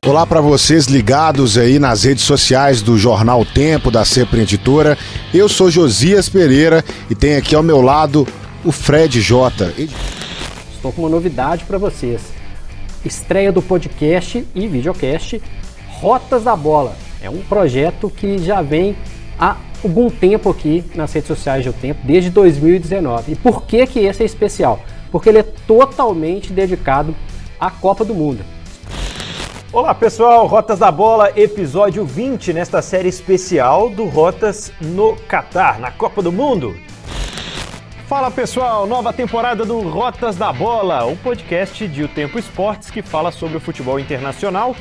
Olá para vocês ligados aí nas redes sociais do Jornal Tempo, da Sempre Editora. Eu sou Josias Pereira e tenho aqui ao meu lado o Fred Jota. Estou com uma novidade para vocês. Estreia do podcast e videocast Rotas da Bola. É um projeto que já vem há algum tempo aqui nas redes sociais do Tempo, desde 2019. E por que esse é especial? Porque ele é totalmente dedicado à Copa do Mundo. Olá pessoal, Rotas da Bola, episódio 20 nesta série especial do Rotas no Catar, na Copa do Mundo. Fala pessoal, nova temporada do Rotas da Bola, um podcast de O Tempo Esportes que fala sobre o futebol internacional.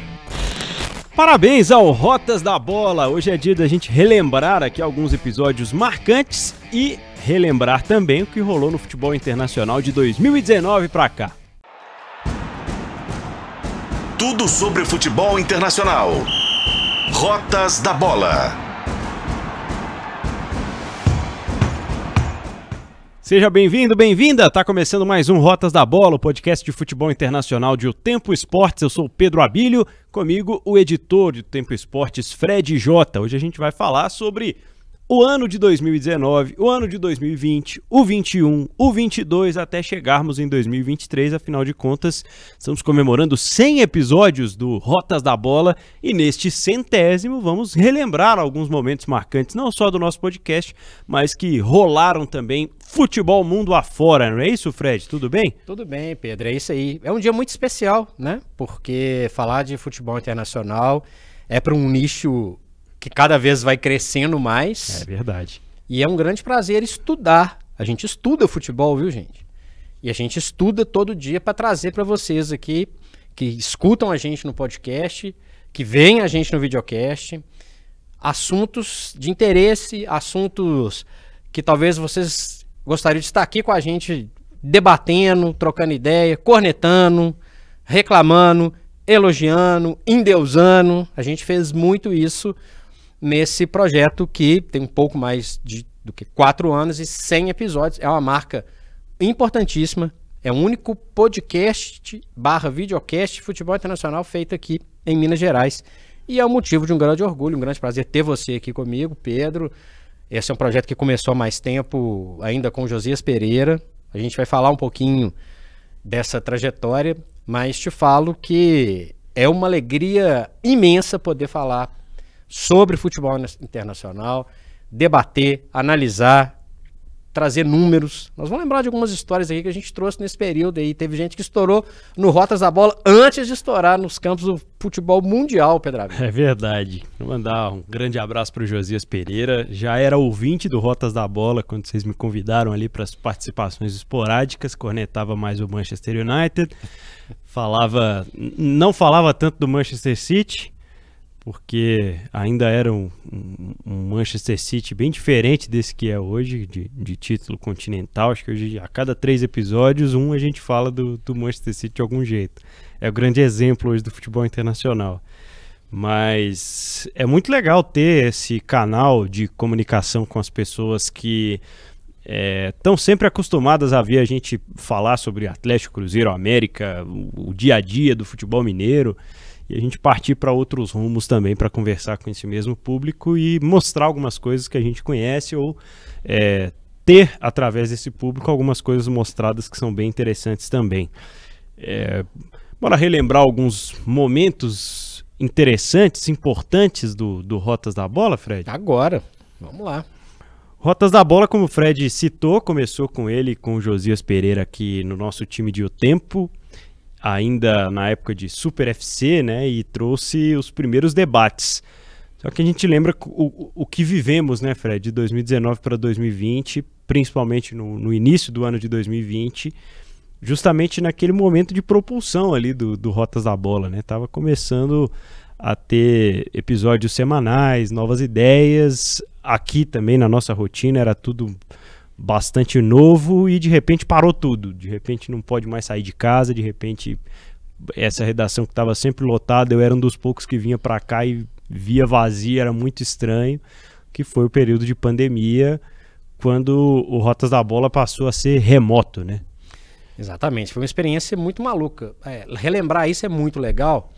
Parabéns ao Rotas da Bola, hoje é dia da gente relembrar aqui alguns episódios marcantes e relembrar também o que rolou no futebol internacional de 2019 para cá. Tudo sobre futebol internacional. Rotas da Bola. Seja bem-vindo, bem-vinda! Tá começando mais um Rotas da Bola, o podcast de futebol internacional de O Tempo Esportes. Eu sou o Pedro Abílio, comigo o editor de O Tempo Esportes, Fred Jota. Hoje a gente vai falar sobre o ano de 2019, o ano de 2020, o 21, o 22, até chegarmos em 2023. Afinal de contas, estamos comemorando 100 episódios do Rotas da Bola e neste 100º vamos relembrar alguns momentos marcantes, não só do nosso podcast, mas que rolaram também futebol mundo afora, não é isso, Fred? Tudo bem? Tudo bem, Pedro, é isso aí. É um dia muito especial, né? Porque falar de futebol internacional é para um nicho que cada vez vai crescendo mais. É verdade. E é um grande prazer estudar. A gente estuda futebol, viu, gente? E a gente estuda todo dia para trazer para vocês aqui, que escutam a gente no podcast, que veem a gente no videocast, assuntos de interesse, assuntos que talvez vocês gostariam de estar aqui com a gente debatendo, trocando ideia, cornetando, reclamando, elogiando, endeusando. A gente fez muito isso nesse projeto que tem um pouco mais do que 4 anos e 100 episódios. É uma marca importantíssima. É o único podcast / videocast de futebol internacional feito aqui em Minas Gerais. E é um motivo de um grande orgulho, um grande prazer ter você aqui comigo, Pedro. Esse é um projeto que começou há mais tempo, ainda com Josias Pereira. A gente vai falar um pouquinho dessa trajetória, mas te falo que é uma alegria imensa poder falar sobre futebol internacional, debater, analisar, trazer números. Nós vamos lembrar de algumas histórias aqui que a gente trouxe nesse período aí. Teve gente que estourou no Rotas da Bola antes de estourar nos campos do futebol mundial, Pedro. É verdade. Vou mandar um grande abraço para o Josias Pereira. Já era ouvinte do Rotas da Bola quando vocês me convidaram ali para as participações esporádicas. Cornetava mais o Manchester United. Não falava tanto do Manchester City, porque ainda era um Manchester City bem diferente desse que é hoje, de título continental. Acho que hoje, a cada 3 episódios, a gente fala do Manchester City de algum jeito. É o grande exemplo hoje do futebol internacional. Mas é muito legal ter esse canal de comunicação com as pessoas que estão sempre acostumadas a ver a gente falar sobre Atlético, Cruzeiro, América, o dia a dia do futebol mineiro, e a gente partir para outros rumos também para conversar com esse mesmo público e mostrar algumas coisas que a gente conhece ou ter, através desse público, algumas coisas mostradas que são bem interessantes também. Bora relembrar alguns momentos interessantes, importantes do Rotas da Bola, Fred? Agora, vamos lá. Rotas da Bola, como o Fred citou, começou com ele, com o Josias Pereira aqui no nosso time de O Tempo, ainda na época de Super FC, né, e trouxe os primeiros debates. Só que a gente lembra o que vivemos, né, Fred, de 2019 para 2020, principalmente no início do ano de 2020, justamente naquele momento de propulsão ali do Rotas da Bola, né? Tava começando a ter episódios semanais, novas ideias. Aqui também na nossa rotina era tudo bastante novo e de repente parou tudo. De repente não pode mais sair de casa, de repente essa redação que estava sempre lotada, eu era um dos poucos que vinha para cá e via vazia, era muito estranho, que foi o período de pandemia, quando o Rotas da Bola passou a ser remoto, né? Exatamente, foi uma experiência muito maluca. Relembrar isso é muito legal,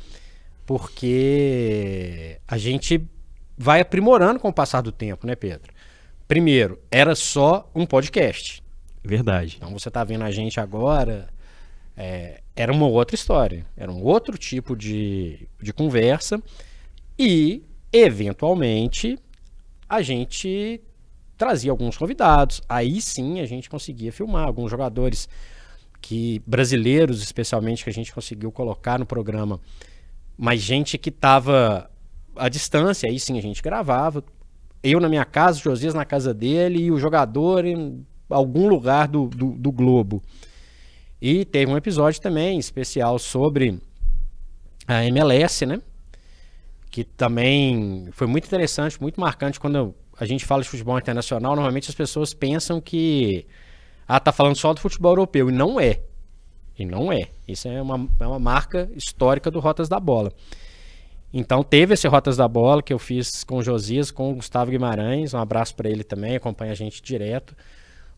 porque a gente vai aprimorando com o passar do tempo, né, Pedro? Primeiro, era só um podcast. Verdade. Então você tá vendo a gente agora, era uma outra história, era um outro tipo de conversa e, eventualmente, a gente trazia alguns convidados. Aí sim a gente conseguia filmar alguns jogadores brasileiros, especialmente, que a gente conseguiu colocar no programa, mas gente que estava à distância, aí sim a gente gravava. Eu na minha casa, o Josias na casa dele e o jogador em algum lugar do globo. E teve um episódio também especial sobre a MLS, né? Que também foi muito interessante, muito marcante. Quando a gente fala de futebol internacional, normalmente as pessoas pensam que tá falando só do futebol europeu, e não é. E não é. Isso é uma marca histórica do Rotas da Bola. Então teve esse Rotas da Bola que eu fiz com o Josias, com o Gustavo Guimarães, um abraço para ele também, acompanha a gente direto,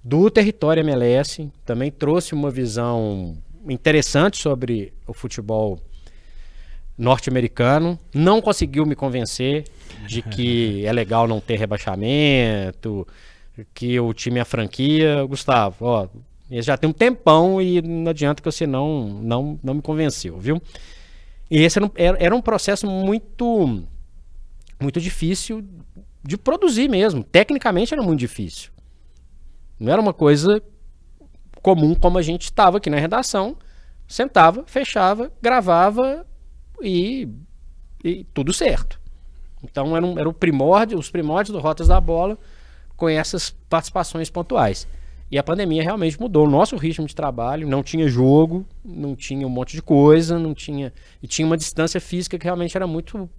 do território MLS, também trouxe uma visão interessante sobre o futebol norte-americano, não conseguiu me convencer de que é legal não ter rebaixamento, que o time é franquia. Gustavo, ó, ele já tem um tempão e não adianta que você não me convenceu, viu? E esse era um processo muito difícil de produzir mesmo. Tecnicamente era muito difícil. Não era uma coisa comum como a gente estava aqui na redação. Sentava, fechava, gravava e tudo certo. Então era os primórdios do Rotas da Bola com essas participações pontuais. E a pandemia realmente mudou o nosso ritmo de trabalho. Não tinha jogo, não tinha um monte de coisa, e tinha uma distância física que realmente era muito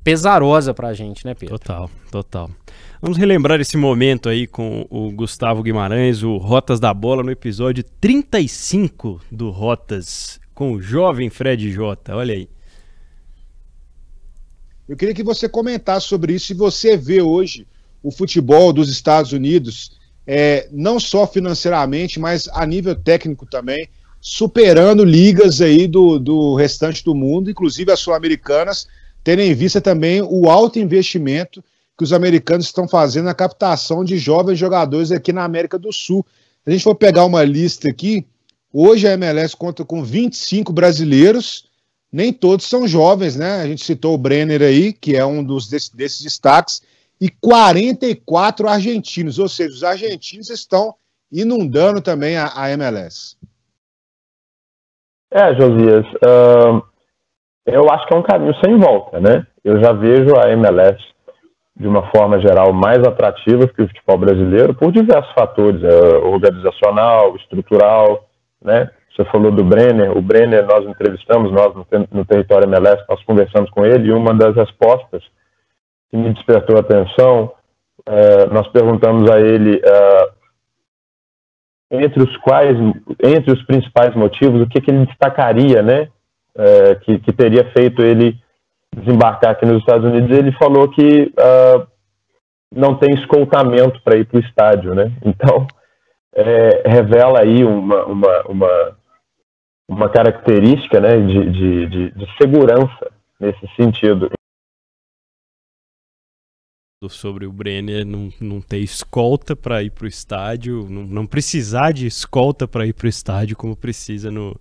pesarosa pra gente, né, Pedro? Total. Vamos relembrar esse momento aí com o Gustavo Guimarães, o Rotas da Bola, no episódio 35 do Rotas, com o jovem Fred Jota. Olha aí. Eu queria que você comentasse sobre isso. Se você vê hoje o futebol dos Estados Unidos, não só financeiramente, mas a nível técnico também, superando ligas aí do restante do mundo, inclusive as sul-americanas, tendo em vista também o alto investimento que os americanos estão fazendo na captação de jovens jogadores aqui na América do Sul. Se a gente for pegar uma lista aqui, hoje a MLS conta com 25 brasileiros, nem todos são jovens, né? A gente citou o Brenner aí, que é um desses destaques, e 44 argentinos, ou seja, os argentinos estão inundando também a MLS. Josias, eu acho que é um caminho sem volta, né? Eu já vejo a MLS, de uma forma geral, mais atrativa que o futebol brasileiro por diversos fatores, organizacional, estrutural, né? Você falou do Brenner, o Brenner nós entrevistamos, nós no território MLS, nós conversamos com ele, e uma das respostas que me despertou a atenção, nós perguntamos a ele entre os principais motivos, o que ele destacaria, né, que teria feito ele desembarcar aqui nos Estados Unidos. Ele falou que não tem escoltamento para ir para o estádio, né? Então revela aí uma característica, né, de segurança nesse sentido. Sobre o Brenner não ter escolta para ir para o estádio, não precisar de escolta para ir para o estádio como precisa no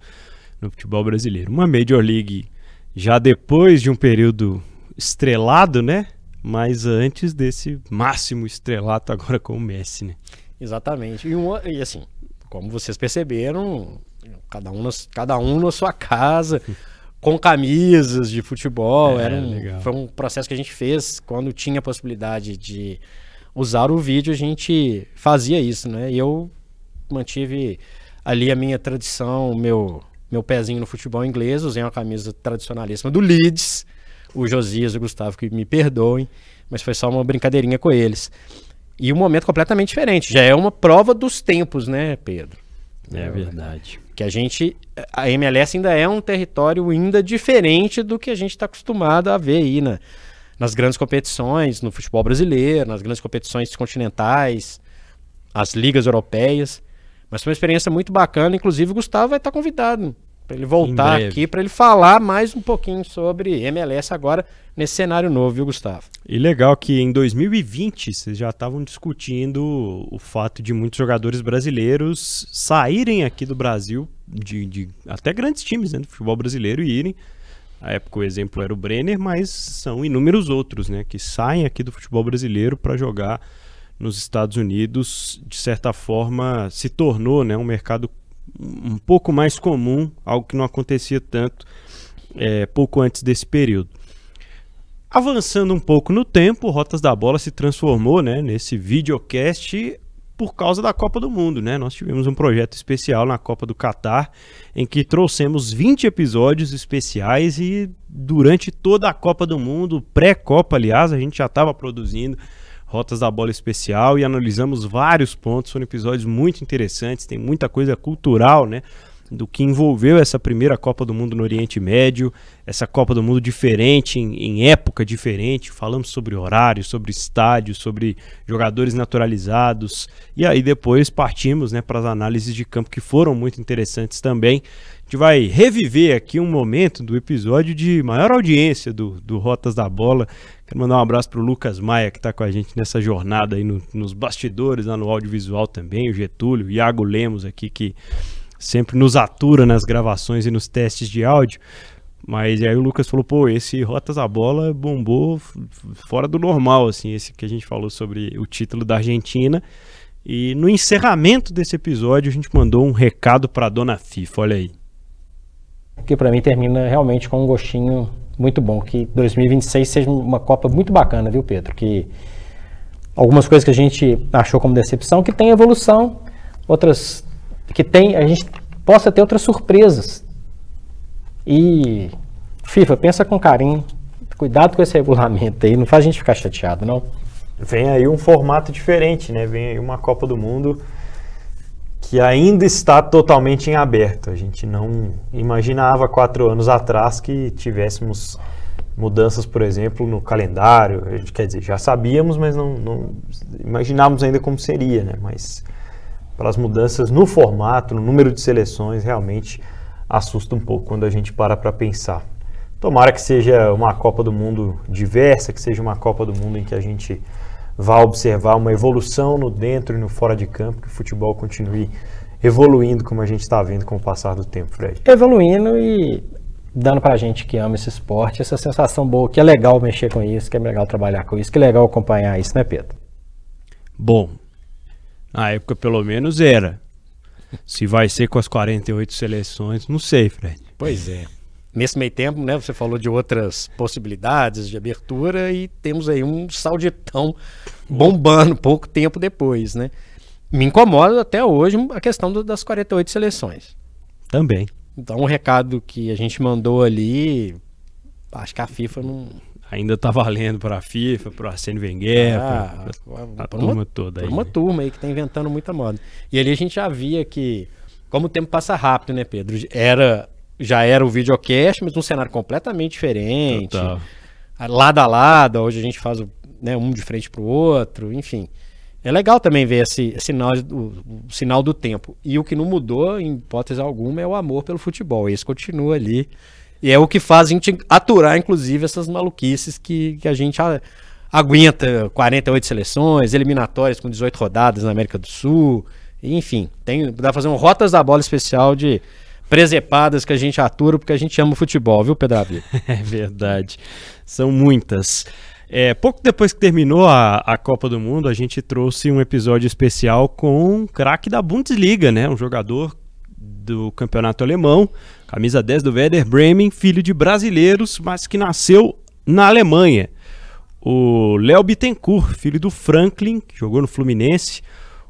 futebol brasileiro. Uma Major League já depois de um período estrelado, né? Mas antes desse máximo estrelato agora com o Messi, né? Exatamente. E assim, como vocês perceberam, cada um na sua casa, com camisas de futebol. Foi um processo que a gente fez quando tinha a possibilidade de usar o vídeo, a gente fazia isso, né? E eu mantive ali a minha tradição, meu pezinho no futebol inglês, usei uma camisa tradicionalíssima do Leeds, o Josias e o Gustavo que me perdoem, mas foi só uma brincadeirinha com eles. E um momento completamente diferente, já é uma prova dos tempos, né, Pedro? É verdade. Que a MLS ainda é um território ainda diferente do que a gente está acostumado a ver aí nas grandes competições, no futebol brasileiro, nas grandes competições continentais, as ligas europeias. Mas foi uma experiência muito bacana, inclusive o Gustavo vai estar convidado para ele voltar aqui, para ele falar mais um pouquinho sobre MLS agora, nesse cenário novo, viu, Gustavo? E legal que em 2020 vocês já estavam discutindo o fato de muitos jogadores brasileiros saírem aqui do Brasil, de até grandes times, né, do futebol brasileiro, e irem. Na época o exemplo era o Brenner, mas são inúmeros outros, né, que saem aqui do futebol brasileiro para jogar nos Estados Unidos. De certa forma se tornou, né, um mercado um pouco mais comum, algo que não acontecia tanto pouco antes desse período. Avançando um pouco no tempo, o Rotas da Bola se transformou, né, nesse videocast por causa da Copa do Mundo, né? Nós tivemos um projeto especial na Copa do Catar, em que trouxemos 20 episódios especiais, e durante toda a Copa do Mundo, pré-Copa, aliás, a gente já estava produzindo Rotas da Bola especial e analisamos vários pontos. Foram episódios muito interessantes, tem muita coisa cultural, né, do que envolveu essa primeira Copa do Mundo no Oriente Médio, essa Copa do Mundo diferente, em época diferente. Falamos sobre horário, sobre estádio, sobre jogadores naturalizados, e aí depois partimos, né, para as análises de campo, que foram muito interessantes também. A gente vai reviver aqui um momento do episódio de maior audiência do Rotas da Bola. Quero mandar um abraço para o Lucas Maia, que está com a gente nessa jornada aí nos bastidores, lá no audiovisual também, o Getúlio, o Iago Lemos aqui, que sempre nos atura nas gravações e nos testes de áudio. Mas aí o Lucas falou, pô, esse Rotas da Bola bombou fora do normal, assim, esse que a gente falou sobre o título da Argentina. E no encerramento desse episódio a gente mandou um recado para a dona FIFA, olha aí. Que para mim termina realmente com um gostinho muito bom, que 2026 seja uma Copa muito bacana, viu, Pedro? Que algumas coisas que a gente achou como decepção, que tem evolução, outras que a gente possa ter outras surpresas. E FIFA, pensa com carinho, cuidado com esse regulamento aí, não faz a gente ficar chateado, não. Vem aí um formato diferente, né? Vem aí uma Copa do Mundo que ainda está totalmente em aberto. A gente não imaginava 4 anos atrás que tivéssemos mudanças, por exemplo, no calendário. Quer dizer, já sabíamos, mas não imaginávamos ainda como seria, né? Mas para as mudanças no formato, no número de seleções, realmente assusta um pouco quando a gente para pensar. Tomara que seja uma Copa do Mundo diversa, que seja uma Copa do Mundo em que a gente vá observar uma evolução no dentro e no fora de campo, que o futebol continue evoluindo como a gente está vendo com o passar do tempo, Fred. Evoluindo e dando pra gente que ama esse esporte, essa sensação boa, que é legal mexer com isso, que é legal trabalhar com isso, que é legal acompanhar isso, né, Pedro? Bom, na época pelo menos era. Se vai ser com as 48 seleções, não sei, Fred. Pois é. Nesse meio tempo, né, você falou de outras possibilidades de abertura e temos aí um sauditão bombando pouco tempo depois, né? Me incomoda até hoje a questão das 48 seleções. Também. Então o recado que a gente mandou ali, acho que a FIFA não... Ainda tá valendo para a FIFA, para o Arsène Wenger, para a turma toda aí. Uma turma aí que tá inventando muita moda. E ali a gente já via que, como o tempo passa rápido, né, Pedro? Já era o videocast, mas num cenário completamente diferente. Total. Lado a lado, hoje a gente faz um de frente para o outro, enfim. É legal também ver esse sinal do tempo. E o que não mudou, em hipótese alguma, é o amor pelo futebol. Esse continua ali. E é o que faz a gente aturar, inclusive, essas maluquices que a gente aguenta. 48 seleções, eliminatórias com 18 rodadas na América do Sul. Enfim, dá para fazer um Rotas da Bola especial de presepadas que a gente atura porque a gente ama o futebol, viu, Pedro Amigo? É verdade, são muitas. Pouco depois que terminou a Copa do Mundo, a gente trouxe um episódio especial com um craque da Bundesliga, né? Um jogador do campeonato alemão, camisa 10 do Werder Bremen, filho de brasileiros, mas que nasceu na Alemanha. O Léo Bittencourt, filho do Franklin, que jogou no Fluminense.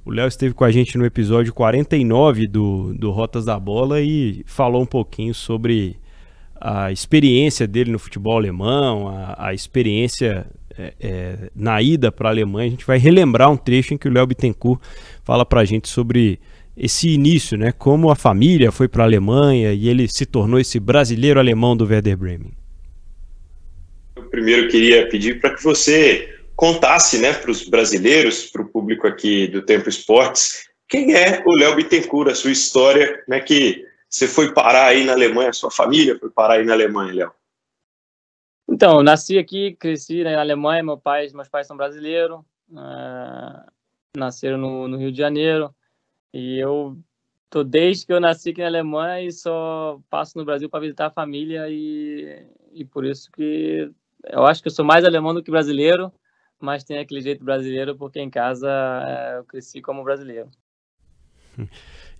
O Léo esteve com a gente no episódio 49 do Rotas da Bola e falou um pouquinho sobre a experiência dele no futebol alemão, a experiência na ida para a Alemanha. A gente vai relembrar um trecho em que o Léo Bittencourt fala para a gente sobre esse início, né? Como a família foi para a Alemanha e ele se tornou esse brasileiro alemão do Werder Bremen. Eu primeiro queria pedir para que você contasse, né, para os brasileiros, para o público aqui do Tempo Esportes, quem é o Léo Bittencourt, a sua história, né, que você foi parar aí na Alemanha, sua família foi parar aí na Alemanha, Léo? Então, eu nasci aqui, cresci na Alemanha, meus pais são brasileiros, nasceram no Rio de Janeiro, e eu tô desde que eu nasci aqui na Alemanha e só passo no Brasil para visitar a família, e por isso que eu acho que eu sou mais alemão do que brasileiro, mas tem aquele jeito brasileiro porque em casa eu cresci como brasileiro.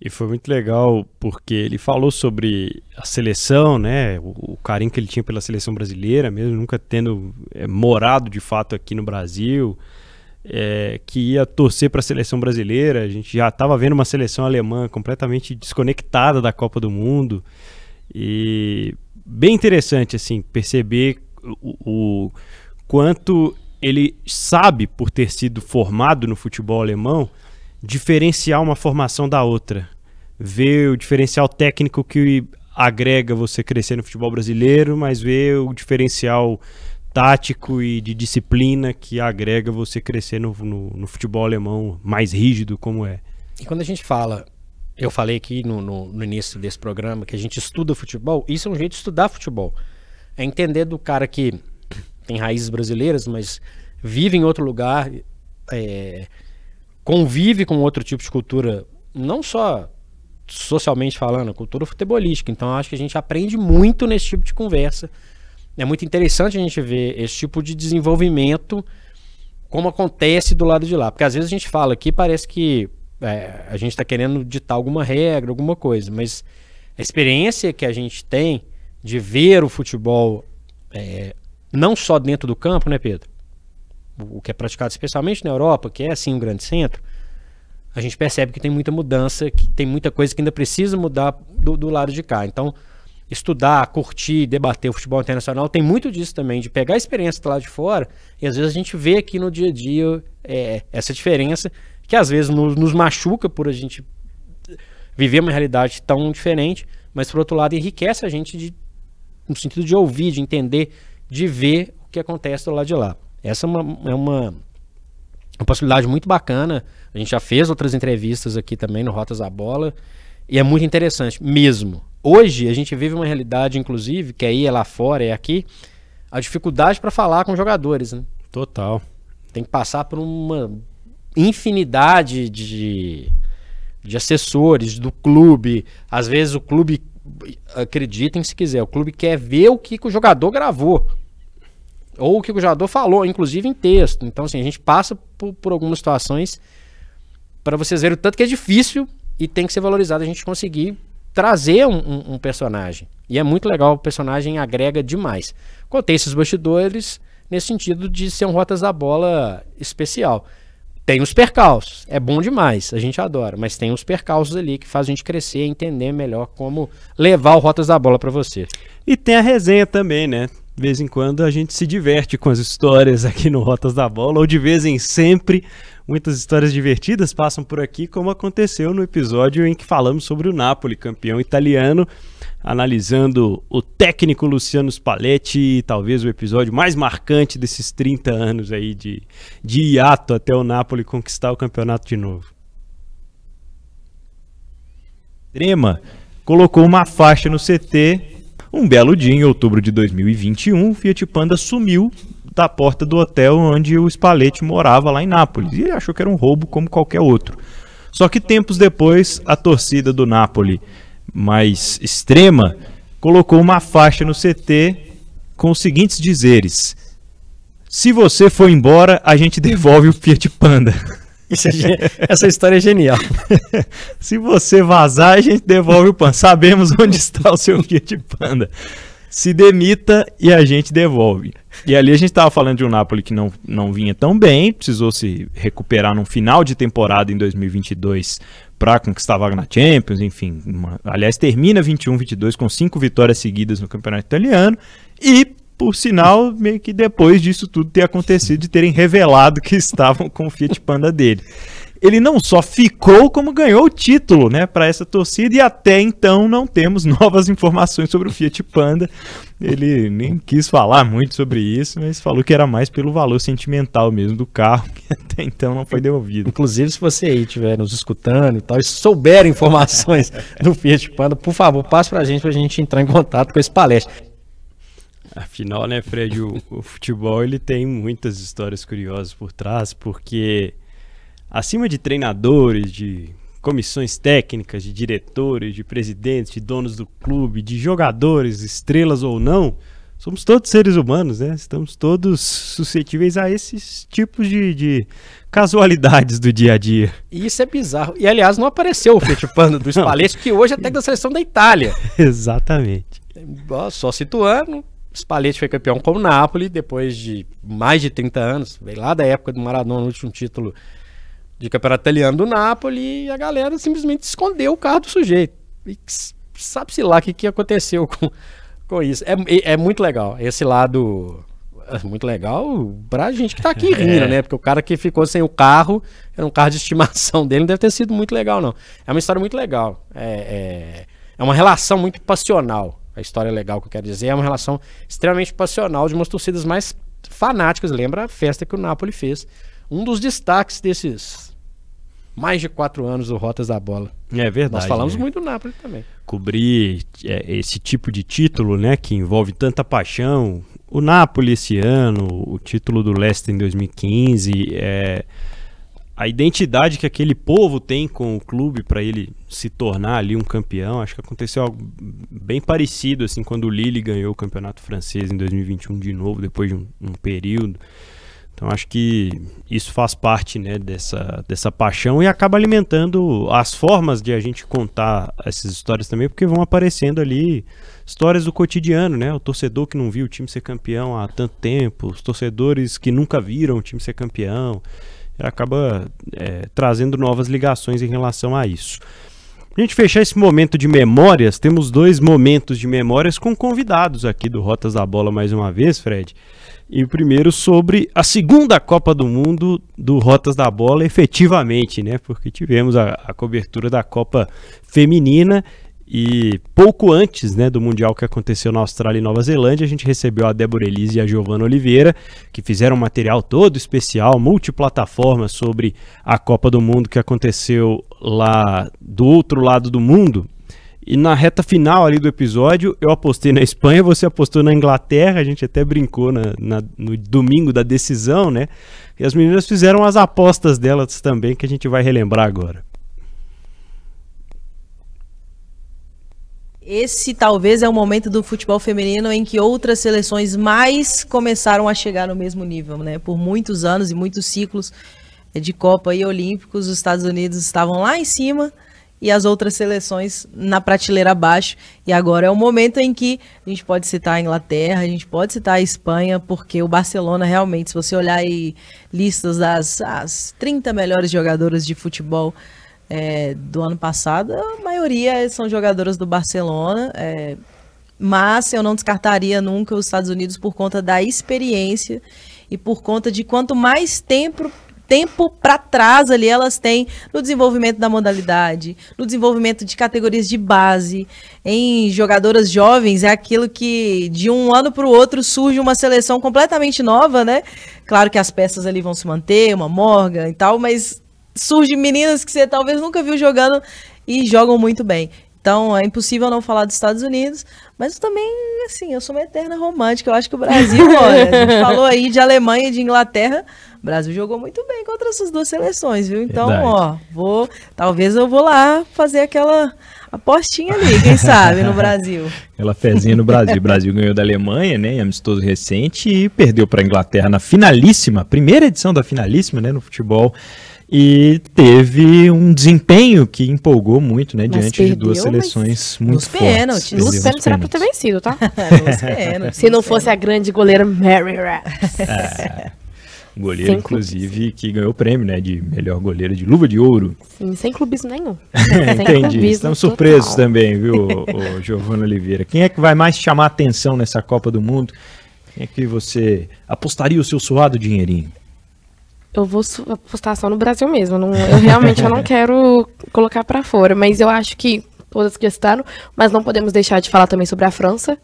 E foi muito legal porque ele falou sobre a seleção, né? O carinho que ele tinha pela seleção brasileira, mesmo nunca tendo morado de fato aqui no Brasil, que ia torcer para a seleção brasileira. A gente já estava vendo uma seleção alemã completamente desconectada da Copa do Mundo. E bem interessante assim, perceber o quanto ele sabe, por ter sido formado no futebol alemão, diferenciar uma formação da outra, ver o diferencial técnico que agrega você crescer no futebol brasileiro, mas ver o diferencial tático e de disciplina que agrega você crescer no futebol alemão mais rígido como é. E quando a gente fala, eu falei aqui no início desse programa que a gente estuda futebol, isso é um jeito de estudar futebol, é entender do cara que tem raízes brasileiras, mas vive em outro lugar, convive com outro tipo de cultura, não só socialmente falando, cultura futebolística. Então acho que a gente aprende muito nesse tipo de conversa. É muito interessante a gente ver esse tipo de desenvolvimento, como acontece do lado de lá, porque às vezes a gente fala aqui, parece que a gente está querendo ditar alguma regra, alguma coisa, mas a experiência que a gente tem de ver o futebol não só dentro do campo, né, Pedro? O que é praticado especialmente na Europa, que é assim um grande centro, a gente percebe que tem muita mudança, que tem muita coisa que ainda precisa mudar do lado de cá. Então, estudar, curtir, debater o futebol internacional tem muito disso também, de pegar a experiência do lado de fora, e às vezes a gente vê aqui no dia a dia essa diferença, que às vezes nos machuca por a gente viver uma realidade tão diferente, mas por outro lado enriquece a gente no sentido de ouvir, de entender, de ver o que acontece do lado de lá. Essa é uma possibilidade muito bacana. A gente já fez outras entrevistas aqui também no Rotas da Bola e é muito interessante mesmo. Hoje a gente vive uma realidade, inclusive, que aí é lá fora, é aqui, a dificuldade para falar com jogadores, né? Total. Tem que passar por uma infinidade de assessores do clube. Às vezes o clube, acreditem se quiser, o clube quer ver o que o jogador gravou. Ou o que o jogador falou, inclusive em texto. Então, assim, a gente passa por algumas situações para vocês verem o tanto que é difícil e tem que ser valorizado a gente conseguir trazer um personagem. E é muito legal, o personagem agrega demais. Contei esses bastidores nesse sentido de ser um Rotas da Bola especial. Tem os percalços, é bom demais, a gente adora, mas tem os percalços ali que faz a gente crescer e entender melhor como levar o Rotas da Bola para você. E tem a resenha também, né? De vez em quando a gente se diverte com as histórias aqui no Rotas da Bola, ou de vez em sempre, muitas histórias divertidas passam por aqui, como aconteceu no episódio em que falamos sobre o Napoli, campeão italiano, analisando o técnico Luciano Spalletti, talvez o episódio mais marcante desses 30 anos aí de hiato até o Napoli conquistar o campeonato de novo. Extrema colocou uma faixa no CT. Um belo dia, em outubro de 2021, o Fiat Panda sumiu da porta do hotel onde o Spalletti morava lá em Nápoles. E ele achou que era um roubo como qualquer outro. Só que tempos depois, a torcida do Napoli, mais extrema, colocou uma faixa no CT com os seguintes dizeres: se você for embora, a gente devolve o Fiat Panda. Essa história é genial. Se você vazar, a gente devolve o Panda. Sabemos onde está o seu Fiat Panda. Se demita e a gente devolve. E ali a gente estava falando de um Napoli que não vinha tão bem, precisou se recuperar no final de temporada em 2022 para conquistar a vaga na Champions, enfim. Aliás, termina 21-22 com 5 vitórias seguidas no campeonato italiano e, por sinal, meio que depois disso tudo ter acontecido, de terem revelado que estavam com o Fiat Panda dele. ele não só ficou, como ganhou o título, né, para essa torcida, e até então não temos novas informações sobre o Fiat Panda. Ele nem quis falar muito sobre isso, mas falou que era mais pelo valor sentimental mesmo do carro, que até então não foi devolvido. Inclusive, se você aí estiver nos escutando e tal, e souber informações do Fiat Panda, por favor, passe pra gente entrar em contato com esse palestra. Afinal, né, Fred, o futebol ele tem muitas histórias curiosas por trás, porque acima de treinadores, de comissões técnicas, de diretores, de presidentes, de donos do clube, de jogadores, estrelas ou não, somos todos seres humanos, né? Estamos todos suscetíveis a esses tipos de casualidades do dia a dia. E isso é bizarro. E, aliás, não apareceu o Fiat Panda do Spalletti, que hoje é técnico da seleção da Itália. Exatamente. Só situando, o Spalletti foi campeão com o Napoli depois de mais de 30 anos. Veio lá da época do Maradona, no último título de campeonato italiano do Napoli, e a galera simplesmente escondeu o carro do sujeito. E sabe-se lá o que aconteceu com isso. É muito legal. Esse lado é muito legal pra gente que tá aqui rindo, né? Porque o cara que ficou sem o carro, era um carro de estimação dele, não deve ter sido muito legal, não. É uma história muito legal. É uma relação muito passional. A história legal que eu quero dizer é uma relação extremamente passional de umas torcidas mais fanáticas. Lembra a festa que o Napoli fez. Um dos destaques desses mais de 4 anos do Rotas da Bola. É verdade. Nós falamos muito do Napoli também. Cobrir esse tipo de título, né, que envolve tanta paixão. O Napoli esse ano, o título do Leicester em 2015, a identidade que aquele povo tem com o clube para ele se tornar ali um campeão. Acho que aconteceu algo bem parecido assim quando o Lille ganhou o campeonato francês em 2021 de novo, depois de um período. Então acho que isso faz parte, né, dessa paixão e acaba alimentando as formas de a gente contar essas histórias também, porque vão aparecendo ali histórias do cotidiano, né? O torcedor que não viu o time ser campeão há tanto tempo, os torcedores que nunca viram o time ser campeão, acaba trazendo novas ligações em relação a isso. Pra gente fechar esse momento de memórias, temos 2 momentos de memórias com convidados aqui do Rotas da Bola mais uma vez, Fred. E o primeiro sobre a segunda Copa do Mundo do Rotas da Bola, efetivamente, né? Porque tivemos a cobertura da Copa Feminina e pouco antes, né, do Mundial que aconteceu na Austrália e Nova Zelândia, a gente recebeu a Débora Elise e a Giovana Oliveira, que fizeram um material todo especial, multiplataforma, sobre a Copa do Mundo que aconteceu lá do outro lado do mundo. E na reta final ali do episódio, eu apostei na Espanha, você apostou na Inglaterra, a gente até brincou no domingo da decisão, né? E as meninas fizeram as apostas delas também, que a gente vai relembrar agora. Esse talvez é o momento do futebol feminino em que outras seleções mais começaram a chegar no mesmo nível, né? Por muitos anos e muitos ciclos de Copa e Olímpicos, os Estados Unidos estavam lá em cima e as outras seleções na prateleira abaixo. E agora é o momento em que a gente pode citar a Inglaterra, a gente pode citar a Espanha, porque o Barcelona realmente, se você olhar aí listas das 30 melhores jogadoras de futebol do ano passado, a maioria são jogadoras do Barcelona, mas eu não descartaria nunca os Estados Unidos por conta da experiência e por conta de quanto mais tempo para trás ali elas têm no desenvolvimento da modalidade, no desenvolvimento de categorias de base, em jogadoras jovens, é aquilo que de um ano para o outro surge uma seleção completamente nova, né? Claro que as peças ali vão se manter, uma Morgan e tal, mas surgem meninas que você talvez nunca viu jogando e jogam muito bem. Então é impossível não falar dos Estados Unidos, mas também, assim, eu sou uma eterna romântica, eu acho que o Brasil, olha, a gente falou aí de Alemanha e de Inglaterra, o Brasil jogou muito bem contra essas 2 seleções, viu? Então, talvez eu vou lá fazer aquela apostinha ali, quem sabe, no Brasil. Aquela fezinha no Brasil. O Brasil ganhou da Alemanha, né, em amistoso recente, e perdeu para a Inglaterra na finalíssima, primeira edição da finalíssima, né, no futebol. E teve um desempenho que empolgou muito, né, diante de 2 seleções muito fortes. Nos pênaltis era para ter vencido, tá? Nos pênaltis. Se não fosse a grande goleira Mary Rapps. Goleiro, inclusive, que ganhou o prêmio, né, de melhor goleira de luva de ouro. Sim, sem clubismo nenhum. Entendi. Estamos surpresos também, viu, o Giovana Oliveira. Quem é que vai mais chamar atenção nessa Copa do Mundo? Quem é que você apostaria o seu suado dinheirinho? Eu vou apostar só no Brasil mesmo. Eu realmente não quero colocar pra fora. Mas eu acho que todas que estaram, mas não podemos deixar de falar também sobre a França,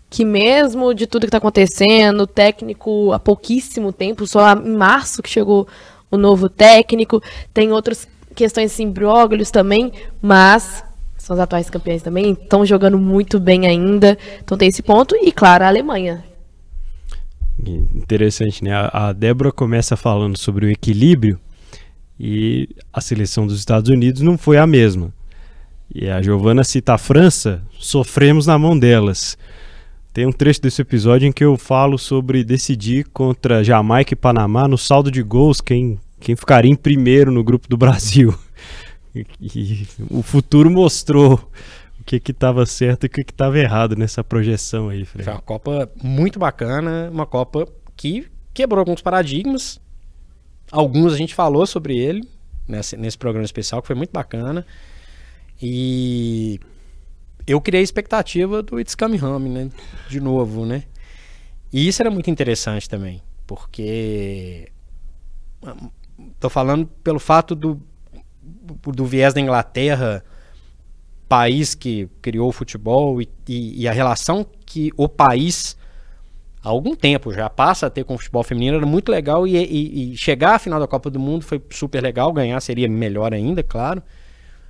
que mesmo de tudo que tá acontecendo, o técnico há pouquíssimo tempo, só em março que chegou o novo técnico, tem outras questões assim, imbróglios também, mas são os atuais campeões também, estão jogando muito bem ainda, então tem esse ponto, e claro, a Alemanha. Interessante, né? A Débora começa falando sobre o equilíbrio e a seleção dos Estados Unidos não foi a mesma. E a Giovana cita a França, sofremos na mão delas. Tem um trecho desse episódio em que eu falo sobre decidir contra Jamaica e Panamá no saldo de gols quem ficaria em primeiro no grupo do Brasil. E o futuro mostrou o que estava certo e o que estava errado nessa projeção aí, Fred. Foi uma Copa muito bacana, uma Copa que quebrou alguns paradigmas. Alguns a gente falou sobre ele nesse programa especial, que foi muito bacana. E eu criei a expectativa do It's Coming Home, né? De novo, né? E isso era muito interessante também, porque tô falando pelo fato do viés da Inglaterra, país que criou o futebol e a relação que o país há algum tempo já passa a ter com o futebol feminino era muito legal e chegar à final da Copa do Mundo foi super legal, ganhar seria melhor ainda, claro,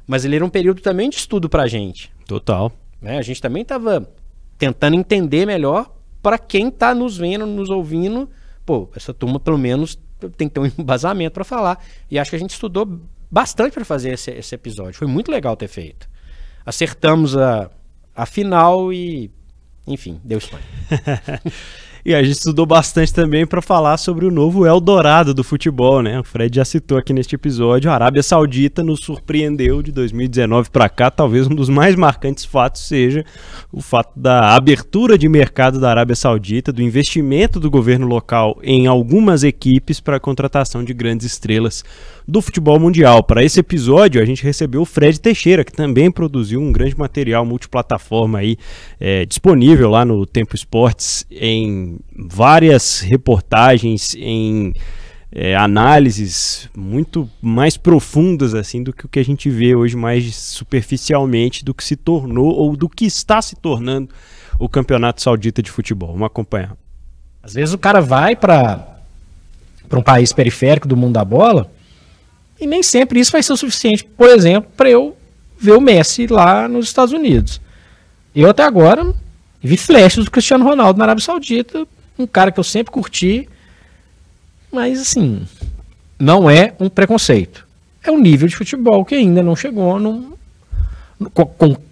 mas ele era um período também de estudo pra gente. Total. Né? A gente também estava tentando entender melhor para quem tá nos vendo, nos ouvindo, pô, essa turma pelo menos tem que ter um embasamento para falar, e acho que a gente estudou bastante para fazer esse episódio, foi muito legal ter feito. Acertamos a final e, enfim, deu Espanha. E a gente estudou bastante também para falar sobre o novo Eldorado do futebol, né? O Fred já citou aqui neste episódio, a Arábia Saudita nos surpreendeu de 2019 para cá. Talvez um dos mais marcantes fatos seja o fato da abertura de mercado da Arábia Saudita, do investimento do governo local em algumas equipes para a contratação de grandes estrelas do futebol mundial. Para esse episódio, a gente recebeu o Fred Teixeira, que também produziu um grande material multiplataforma aí, disponível lá no Tempo Esportes, em várias reportagens, em análises muito mais profundas assim do que o que a gente vê hoje mais superficialmente do que se tornou ou do que está se tornando o Campeonato Saudita de Futebol. Vamos acompanhar. Às vezes o cara vai para um país periférico do mundo da bola e nem sempre isso vai ser o suficiente, por exemplo, para eu ver o Messi lá nos Estados Unidos. Eu até agora vi flashes do Cristiano Ronaldo na Arábia Saudita, um cara que eu sempre curti, mas assim, não é um preconceito. É um nível de futebol que ainda não chegou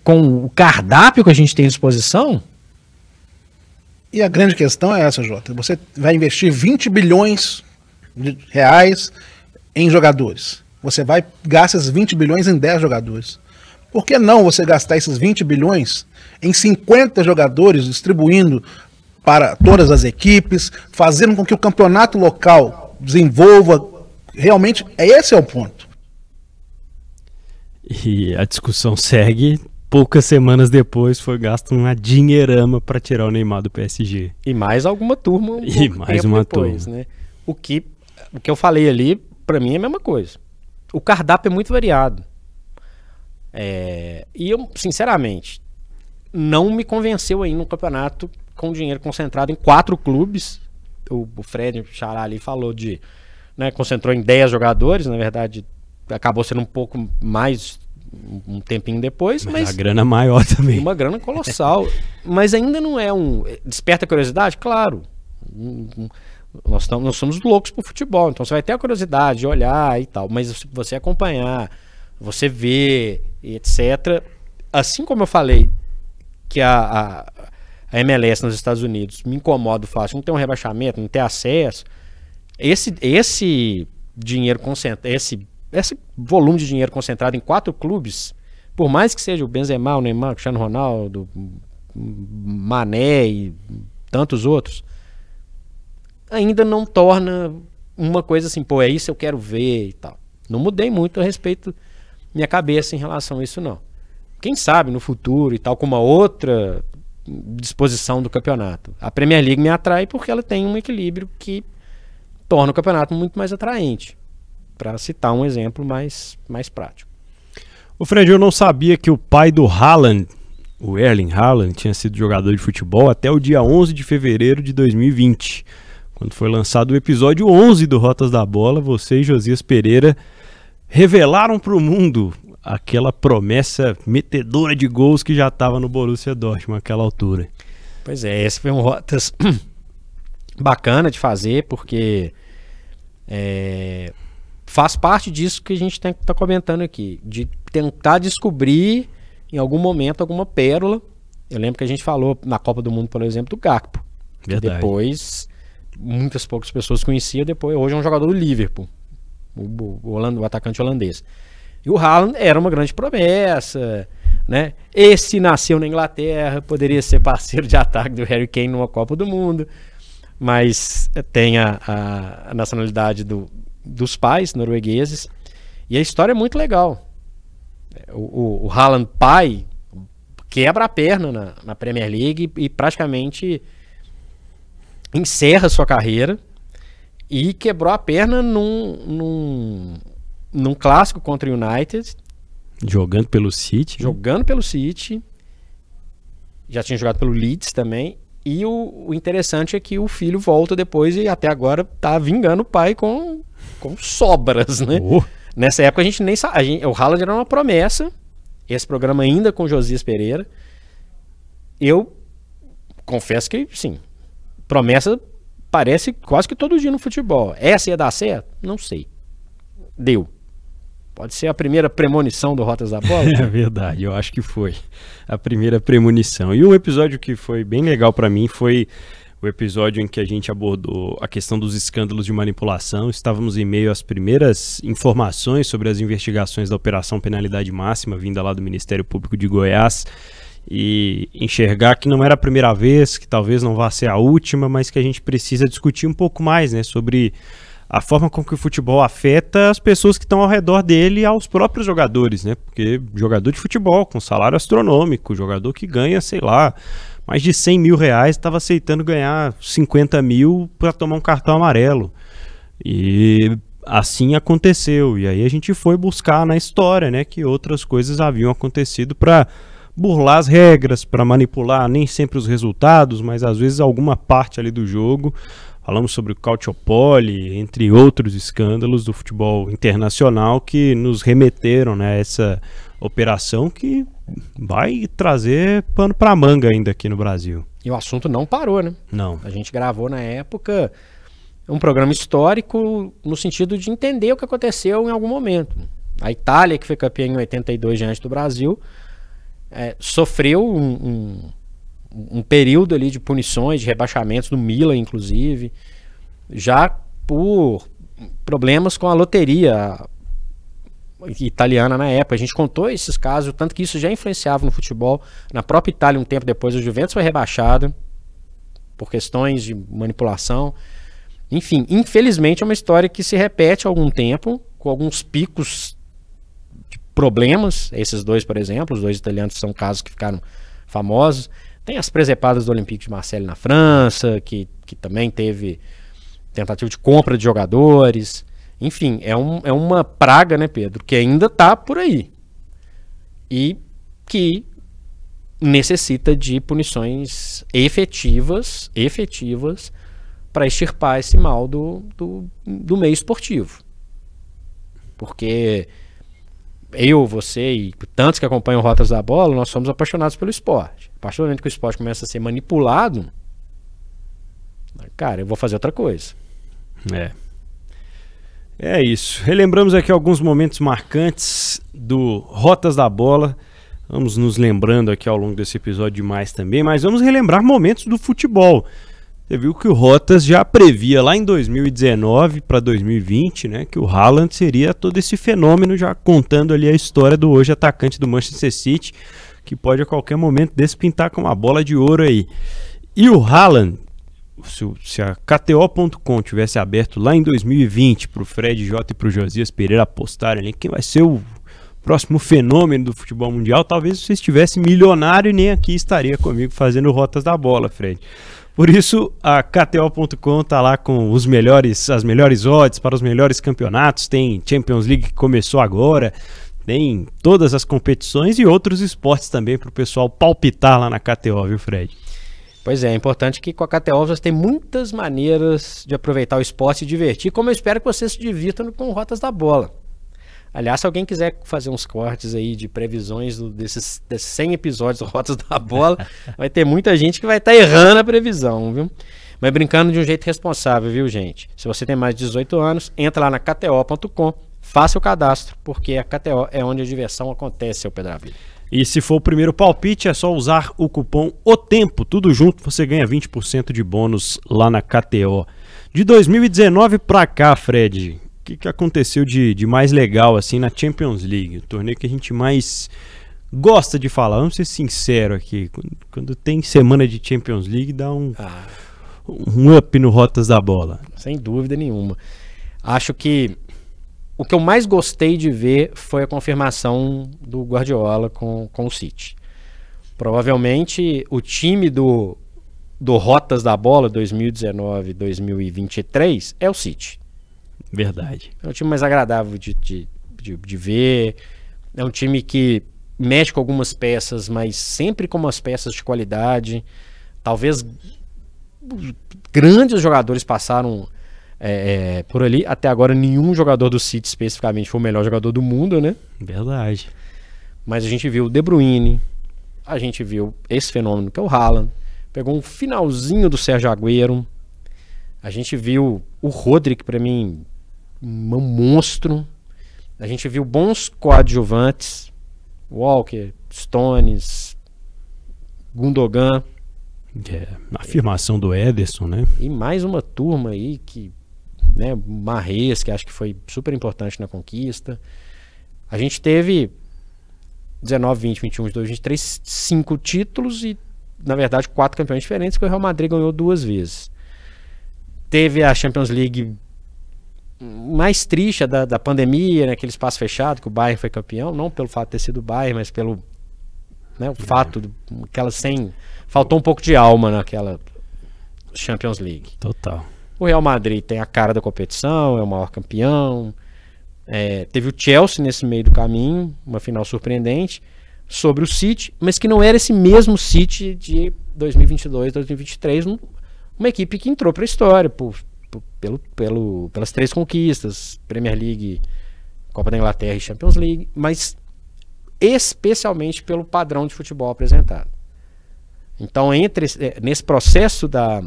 com o cardápio que a gente tem à disposição. E a grande questão é essa, Jota. Você vai investir 20 bilhões de reais em jogadores. Você vai gastar esses 20 bilhões em 10 jogadores. Por que não você gastar esses 20 bilhões em 50 jogadores, distribuindo para todas as equipes, fazendo com que o campeonato local desenvolva? Realmente, esse é o ponto. E a discussão segue. Poucas semanas depois foi gasto uma dinheirama para tirar o Neymar do PSG. E mais alguma turma. E mais uma depois, turma. Né? O que eu falei ali, para mim é a mesma coisa. O cardápio é muito variado. E eu, sinceramente, não me convenceu ainda um campeonato com dinheiro concentrado em 4 clubes. O Fred Xará ali falou concentrou em 10 jogadores, na verdade acabou sendo um pouco mais um tempinho depois, mas a grana maior também. Uma grana colossal. Mas ainda não é desperta a curiosidade? Claro. Nós somos loucos pro futebol, então você vai ter a curiosidade de olhar e tal, mas se você acompanhar, você ver, etc. Assim como eu falei que a MLS nos Estados Unidos me incomoda o fato de não ter um rebaixamento, não ter acesso, esse dinheiro concentrado, esse volume de dinheiro concentrado em 4 clubes, por mais que seja o Benzema, o Neymar, o Cristiano Ronaldo, Mané e tantos outros, ainda não torna uma coisa assim, pô, é isso eu quero ver e tal. Não mudei muito a respeito minha cabeça em relação a isso, não. Quem sabe no futuro e tal, com uma outra disposição do campeonato. A Premier League me atrai porque ela tem um equilíbrio que torna o campeonato muito mais atraente, para citar um exemplo mais prático. O Fred, eu não sabia que o pai do Haaland, o Erling Haaland, tinha sido jogador de futebol até o dia 11 de fevereiro de 2020, quando foi lançado o episódio 11 do Rotas da Bola. Você e Josias Pereira revelaram para o mundo aquela promessa metedora de gols que já estava no Borussia Dortmund naquela altura. Pois é, esse foi um Rotas bacana de fazer, porque faz parte disso que a gente está comentando aqui, de tentar descobrir em algum momento alguma pérola. Eu lembro que a gente falou na Copa do Mundo, por exemplo, do Gakpo. Verdade. Depois, muitas poucas pessoas conheciam, depois hoje é um jogador do Liverpool, o atacante holandês. E o Haaland era uma grande promessa, né? Esse nasceu na Inglaterra, poderia ser parceiro de ataque do Harry Kane numa Copa do Mundo, mas tem a nacionalidade dos pais noruegueses, e a história é muito legal. O Haaland pai quebra a perna na Premier League e praticamente encerra sua carreira, e quebrou a perna num clássico contra o United. Jogando pelo City. Já tinha jogado pelo Leeds também. E o interessante é que o filho volta depois e até agora tá vingando o pai com sobras, né? Nessa época a gente nem sabia. O Haaland era uma promessa. Esse programa ainda com Josias Pereira. Eu confesso que, sim, promessa parece quase que todo dia no futebol. Essa ia dar certo? Não sei. Deu. Pode ser a primeira premonição do Rotas da Bola? É verdade, eu acho que foi a primeira premonição. E um episódio que foi bem legal para mim foi o episódio em que a gente abordou a questão dos escândalos de manipulação. Estávamos em meio às primeiras informações sobre as investigações da Operação Penalidade Máxima, vinda lá do Ministério Público de Goiás, e enxergar que não era a primeira vez, que talvez não vá ser a última, mas que a gente precisa discutir um pouco mais, né, sobre a forma com que o futebol afeta as pessoas que estão ao redor dele e aos próprios jogadores, né? Porque jogador de futebol com salário astronômico, jogador que ganha, sei lá, mais de 100 mil reais, estava aceitando ganhar 50 mil para tomar um cartão amarelo. E assim aconteceu. E aí a gente foi buscar na história, né, que outras coisas haviam acontecido para burlar as regras, para manipular nem sempre os resultados, mas às vezes alguma parte ali do jogo. Falamos sobre o Calciopoli, entre outros escândalos do futebol internacional que nos remeteram, né, a essa operação que vai trazer pano para manga ainda aqui no Brasil. E o assunto não parou, né? Não. A gente gravou na época um programa histórico no sentido de entender o que aconteceu em algum momento. A Itália, que foi campeã em 82 diante do Brasil, sofreu um período ali de punições, de rebaixamentos do Milan, inclusive, já por problemas com a loteria italiana na época. A gente contou esses casos, o tanto que isso já influenciava no futebol. Na própria Itália, um tempo depois, a Juventus foi rebaixada por questões de manipulação. Enfim, infelizmente é uma história que se repete há algum tempo, com alguns picos de problemas. Esses dois, por exemplo, os dois italianos são casos que ficaram famosos. Tem as presepadas do Olympique de Marseille na França, que também teve tentativa de compra de jogadores. Enfim, é uma praga, né, Pedro, que ainda está por aí. E que necessita de punições efetivas para extirpar esse mal do meio esportivo. Porque eu, você e tantos que acompanham Rotas da Bola, nós somos apaixonados pelo esporte. A partir do momento que o esporte começa a ser manipulado, cara, eu vou fazer outra coisa. É isso. Relembramos aqui alguns momentos marcantes do Rotas da Bola. Vamos nos lembrando aqui ao longo desse episódio demais também, mas vamos relembrar momentos do futebol. Você viu que o Rotas já previa lá em 2019 para 2020, né, que o Haaland seria todo esse fenômeno, já contando ali a história do hoje atacante do Manchester City, que pode a qualquer momento despintar com uma bola de ouro aí. E o Haaland, se a KTO.com tivesse aberto lá em 2020 para o Fred J e para o Josias Pereira apostarem ali quem vai ser o próximo fenômeno do futebol mundial, talvez você estivesse milionário e nem aqui estaria comigo fazendo Rotas da Bola, Fred. Por isso, a KTO.com tá lá com as melhores odds para os melhores campeonatos. Tem Champions League que começou agora, tem todas as competições e outros esportes também para o pessoal palpitar lá na KTO, viu, Fred? Pois é importante que com a KTO você tem muitas maneiras de aproveitar o esporte e se divertir, como eu espero que vocês se divirtam com Rotas da Bola. Aliás, se alguém quiser fazer uns cortes aí de previsões desses 100 episódios do Rotas da Bola, vai ter muita gente que vai estar errando a previsão, viu? Mas brincando de um jeito responsável, viu, gente? Se você tem mais de 18 anos, entra lá na KTO.com, faça o cadastro, porque a KTO é onde a diversão acontece, seu Pedraville. E se for o primeiro palpite, é só usar o cupom OTEMPO, tudo junto, você ganha 20% de bônus lá na KTO. De 2019 pra cá, Fred, o que aconteceu de mais legal assim na Champions League? O torneio que a gente mais gosta de falar, vamos ser sinceros aqui, quando tem semana de Champions League dá um up no Rotas da Bola. Sem dúvida nenhuma. Acho que o que eu mais gostei de ver foi a confirmação do Guardiola com o City. Provavelmente o time do Rotas da Bola 2019-2023 é o City. Verdade. É um time mais agradável de ver. É um time que mexe com algumas peças, mas sempre com umas peças de qualidade. Talvez grandes jogadores passaram por ali. Até agora nenhum jogador do City especificamente foi o melhor jogador do mundo, né? Verdade. Mas a gente viu o De Bruyne, a gente viu esse fenômeno que é o Haaland, pegou um finalzinho do Sérgio Agüero, a gente viu o Rodrigo, para mim, um monstro, a gente viu bons coadjuvantes, Walker, Stones, Gundogan. A afirmação do Ederson, né? E mais uma turma aí que, né, Mahrez, que acho que foi super importante na conquista. A gente teve 19, 20, 21, 22, 23, 5 títulos e, na verdade, 4 campeões diferentes, que o Real Madrid ganhou 2 vezes. Teve a Champions League mais triste da pandemia, né, aquele espaço fechado, que o Bayern foi campeão, não pelo fato de ter sido o Bayern, mas pelo, né, o fato faltou um pouco de alma naquela Champions League. Total. O Real Madrid tem a cara da competição, é o maior campeão. Teve o Chelsea nesse meio do caminho, uma final surpreendente, sobre o City, mas que não era esse mesmo City de 2022, 2023, uma equipe que entrou para a história pelas 3 conquistas, Premier League, Copa da Inglaterra e Champions League, mas especialmente pelo padrão de futebol apresentado. Então, nesse processo da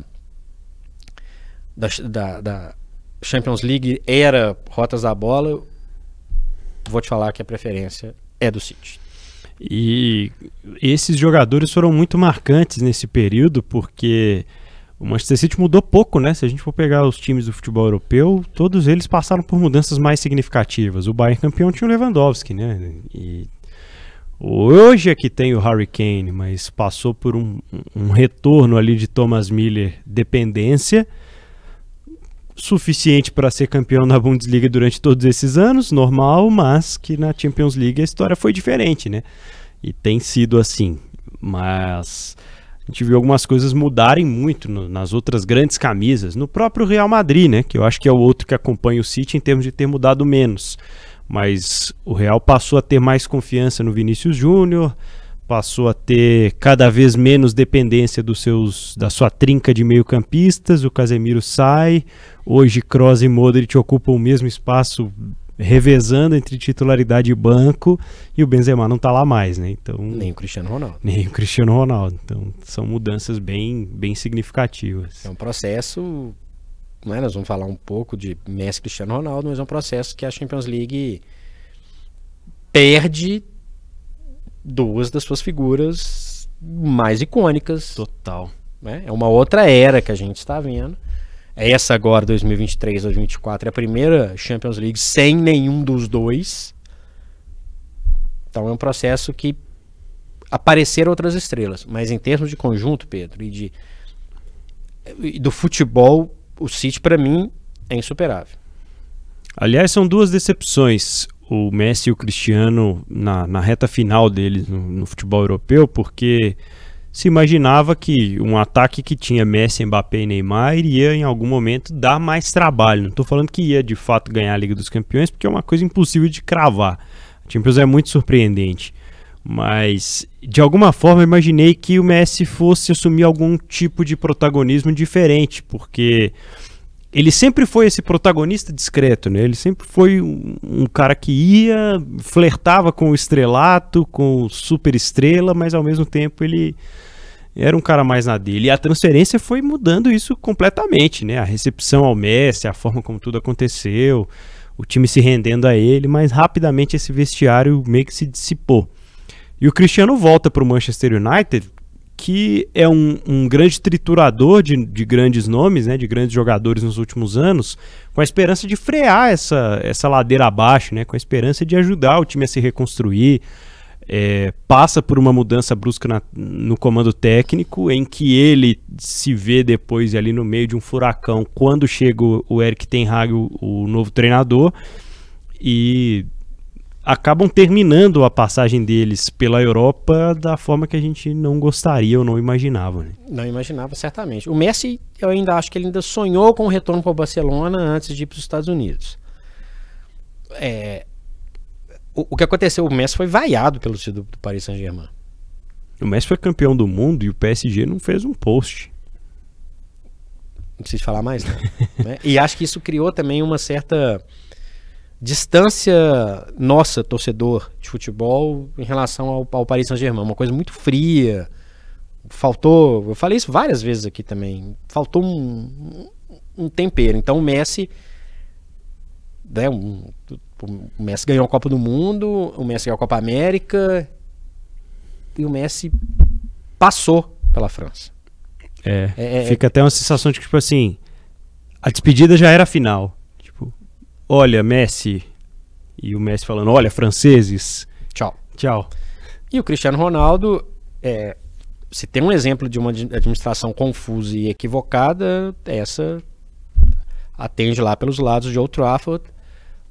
Champions League era Rotas da Bola, vou te falar que a preferência é do City. E esses jogadores foram muito marcantes nesse período, porque o Manchester City mudou pouco, né? Se a gente for pegar os times do futebol europeu, todos eles passaram por mudanças mais significativas. O Bayern campeão tinha o Lewandowski, né? E hoje é que tem o Harry Kane, mas passou por um retorno ali de Thomas Müller, dependência suficiente para ser campeão na Bundesliga durante todos esses anos, normal, mas que na Champions League a história foi diferente, né? E tem sido assim, mas a gente viu algumas coisas mudarem muito nas outras grandes camisas, no próprio Real Madrid, né? Que eu acho que é o outro que acompanha o City em termos de ter mudado menos. Mas o Real passou a ter mais confiança no Vinícius Júnior, passou a ter cada vez menos dependência da sua trinca de meio-campistas. O Casemiro sai, hoje Kroos e Modric ocupam o mesmo espaço, revezando entre titularidade e banco, e o Benzema não está lá mais, né? Então, nem o Cristiano Ronaldo. Então são mudanças bem significativas. É um processo, né? Nós vamos falar um pouco de Messi e Cristiano Ronaldo, mas é um processo que a Champions League perde 2 das suas figuras mais icônicas. Total. Né? É uma outra era que a gente está vendo. Essa agora, 2023, 2024, é a primeira Champions League sem nenhum dos dois. Então é um processo que apareceram outras estrelas. Mas em termos de conjunto, Pedro, e do futebol, o City, para mim, é insuperável. Aliás, são 2 decepções. o Messi e o Cristiano na reta final deles no futebol europeu, porque se imaginava que um ataque que tinha Messi, Mbappé e Neymar iria em algum momento dar mais trabalho. Não estou falando que ia de fato ganhar a Liga dos Campeões, porque é uma coisa impossível de cravar. A Champions é muito surpreendente. Mas, de alguma forma, eu imaginei que o Messi fosse assumir algum tipo de protagonismo diferente, porque ele sempre foi esse protagonista discreto, né? Ele sempre foi um cara que ia, flertava com o estrelato, com o super estrela, mas ao mesmo tempo ele era um cara mais na dele. E a transferência foi mudando isso completamente, né? A recepção ao Messi, a forma como tudo aconteceu, o time se rendendo a ele, mas rapidamente esse vestiário meio que se dissipou. E o Cristiano volta para o Manchester United, que é um grande triturador de grandes nomes, né, de grandes jogadores nos últimos anos, com a esperança de frear essa ladeira abaixo, né, com a esperança de ajudar o time a se reconstruir. Passa por uma mudança brusca no comando técnico, em que ele se vê depois ali no meio de um furacão quando chega o Erik ten Hag, o novo treinador, e acabam terminando a passagem deles pela Europa da forma que a gente não gostaria ou não imaginava, né? Não imaginava, certamente. O Messi, eu ainda acho que ele ainda sonhou com o retorno para o Barcelona antes de ir para os Estados Unidos. O que aconteceu, o Messi foi vaiado pelo time do Paris Saint-Germain. O Messi foi campeão do mundo e o PSG não fez um post. Não preciso falar mais, né? E acho que isso criou também uma certa distância nossa, torcedor de futebol, em relação ao Paris Saint-Germain. Uma coisa muito fria. Faltou, eu falei isso várias vezes aqui também, faltou um tempero. Então o Messi, né, o Messi ganhou a Copa do Mundo, o Messi ganhou a Copa América e o Messi passou pela França. Fica até uma sensação de que, tipo assim, a despedida já era a final. Tipo, olha, Messi, e o Messi falando, olha, franceses, tchau. E o Cristiano Ronaldo, se tem um exemplo de uma administração confusa e equivocada, essa atende lá pelos lados de Old Trafford.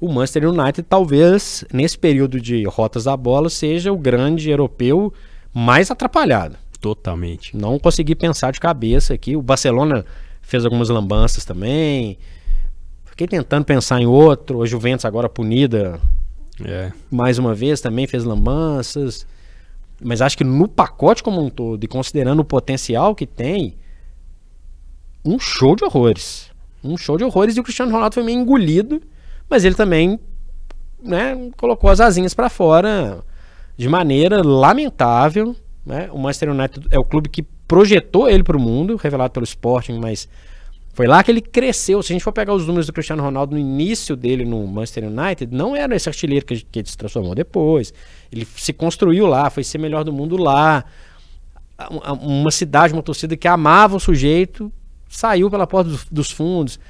O Manchester United, talvez, nesse período de rotas da bola, seja o grande europeu mais atrapalhado. Totalmente. Não consegui pensar de cabeça aqui. O Barcelona fez algumas lambanças também. Fiquei tentando pensar em outro. A Juventus agora punida mais uma vez também fez lambanças. Mas acho que no pacote como um todo, e considerando o potencial que tem, um show de horrores. Um show de horrores. E o Cristiano Ronaldo foi meio engolido, mas ele também, né, colocou as asinhas para fora de maneira lamentável, né? O Manchester United é o clube que projetou ele para o mundo, revelado pelo Sporting, mas foi lá que ele cresceu. Se a gente for pegar os números do Cristiano Ronaldo no início dele no Manchester United, não era esse artilheiro que ele se transformou depois. Ele se construiu lá, foi ser melhor do mundo lá. Uma cidade, uma torcida que amava o sujeito, saiu pela porta dos fundos,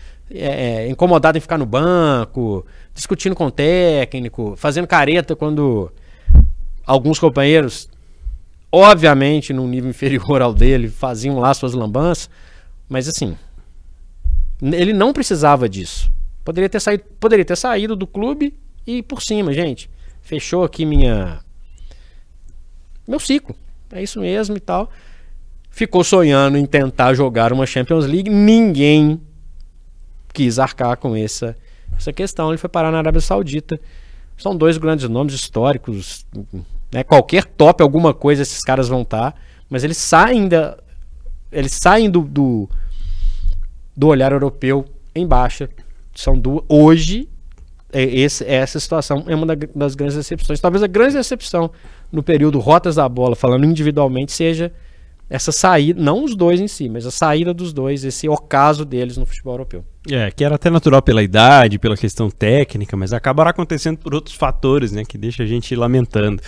incomodado em ficar no banco, discutindo com o técnico, fazendo careta quando alguns companheiros, obviamente num nível inferior ao dele, faziam lá suas lambanças. Mas assim, ele não precisava disso. Poderia ter saído do clube e por cima, gente, fechou aqui meu ciclo, é isso mesmo e tal. Ficou sonhando em tentar jogar uma Champions League, ninguém quis arcar com essa questão. Ele foi parar na Arábia Saudita. São dois grandes nomes históricos, né? Qualquer top, alguma coisa esses caras vão estar, mas eles saem do olhar europeu em baixa. Hoje essa situação é uma das grandes decepções. Talvez a grande decepção no período rotas da bola, falando individualmente, seja essa saída, não os dois em si, mas a saída dos dois, esse ocaso deles no futebol europeu. Que era até natural pela idade, pela questão técnica, mas acabará acontecendo por outros fatores, né, que deixa a gente lamentando.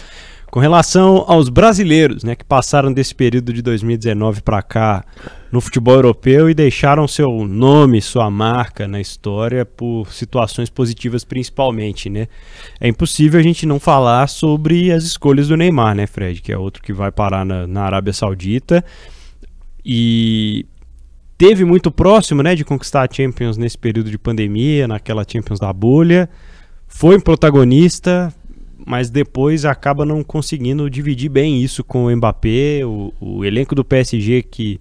Com relação aos brasileiros, né, que passaram desse período de 2019 para cá no futebol europeu e deixaram seu nome, sua marca na história por situações positivas principalmente, né? É impossível a gente não falar sobre as escolhas do Neymar, né, Fred? Que é outro que vai parar na Arábia Saudita e teve muito próximo, né, de conquistar a Champions nesse período de pandemia, naquela Champions da bolha, foi um protagonista, mas depois acaba não conseguindo dividir bem isso com o Mbappé, o elenco do PSG que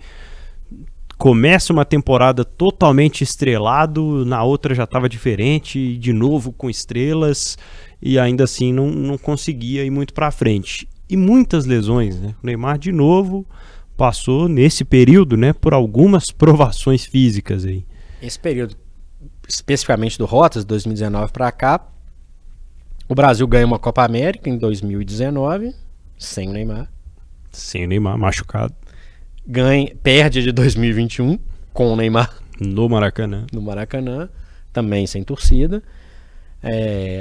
começa uma temporada totalmente estrelado, na outra já estava diferente, de novo com estrelas, e ainda assim não conseguia ir muito para frente. E muitas lesões, né? O Neymar de novo passou nesse período, né, por algumas provações físicas aí. Esse período, especificamente do Rotas, 2019 para cá, o Brasil ganha uma Copa América em 2019, sem o Neymar. Sem o Neymar, machucado. Perde de 2021 com o Neymar. No Maracanã. No Maracanã, também sem torcida.